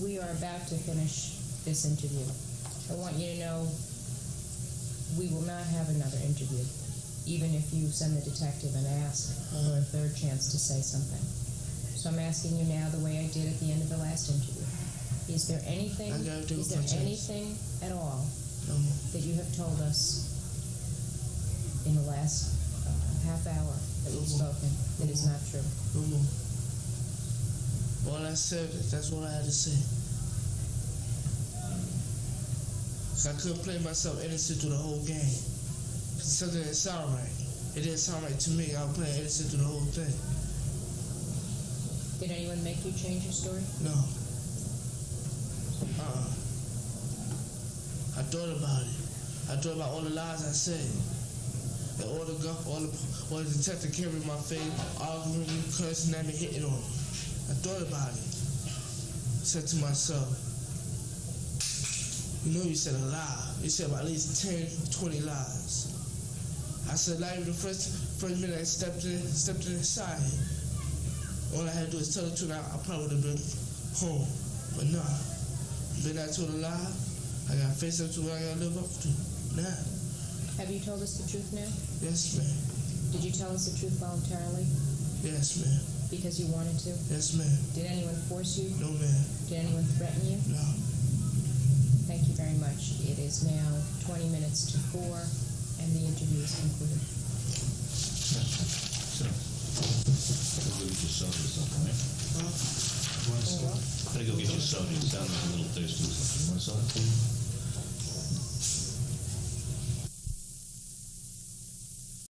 We are about to finish this interview. I want you to know we will not have another interview, even if you send the detective and ask for a third chance to say something. So I'm asking you now the way I did at the end of the last interview. Is there anything at all that you have told us in the last half hour that you've spoken that is not true? No more. All I said, that's all I had to say. I couldn't play myself innocent through the whole game. Something didn't sound right. It didn't sound right to me. I was playing innocent through the whole thing. Did anyone make you change your story? No. I thought about it. I thought about all the lies I said. And all the detective came in my face, arguing with me, cursing at me, hitting on me. I thought about it. I said to myself, you know you said a lie. You said about at least 10, 20 lies. I said, not even the first minute I stepped inside. All I had to do is tell the truth. I probably would have been home. But nah. Then I told a lie. I got to face up to what I got to live up to. Nah. Have you told us the truth now? Yes, ma'am. Did you tell us the truth voluntarily? Yes, ma'am. Because you wanted to? Yes, ma'am. Did anyone force you? No, ma'am. Did anyone threaten you? No. Thank you very much. It is now 20 minutes to 4, and the interview is concluded. So, I'll go get your soda or something, right? Huh? Want a soda? I'll go get your soda. You sound like a little thirsty or something. Want a soda?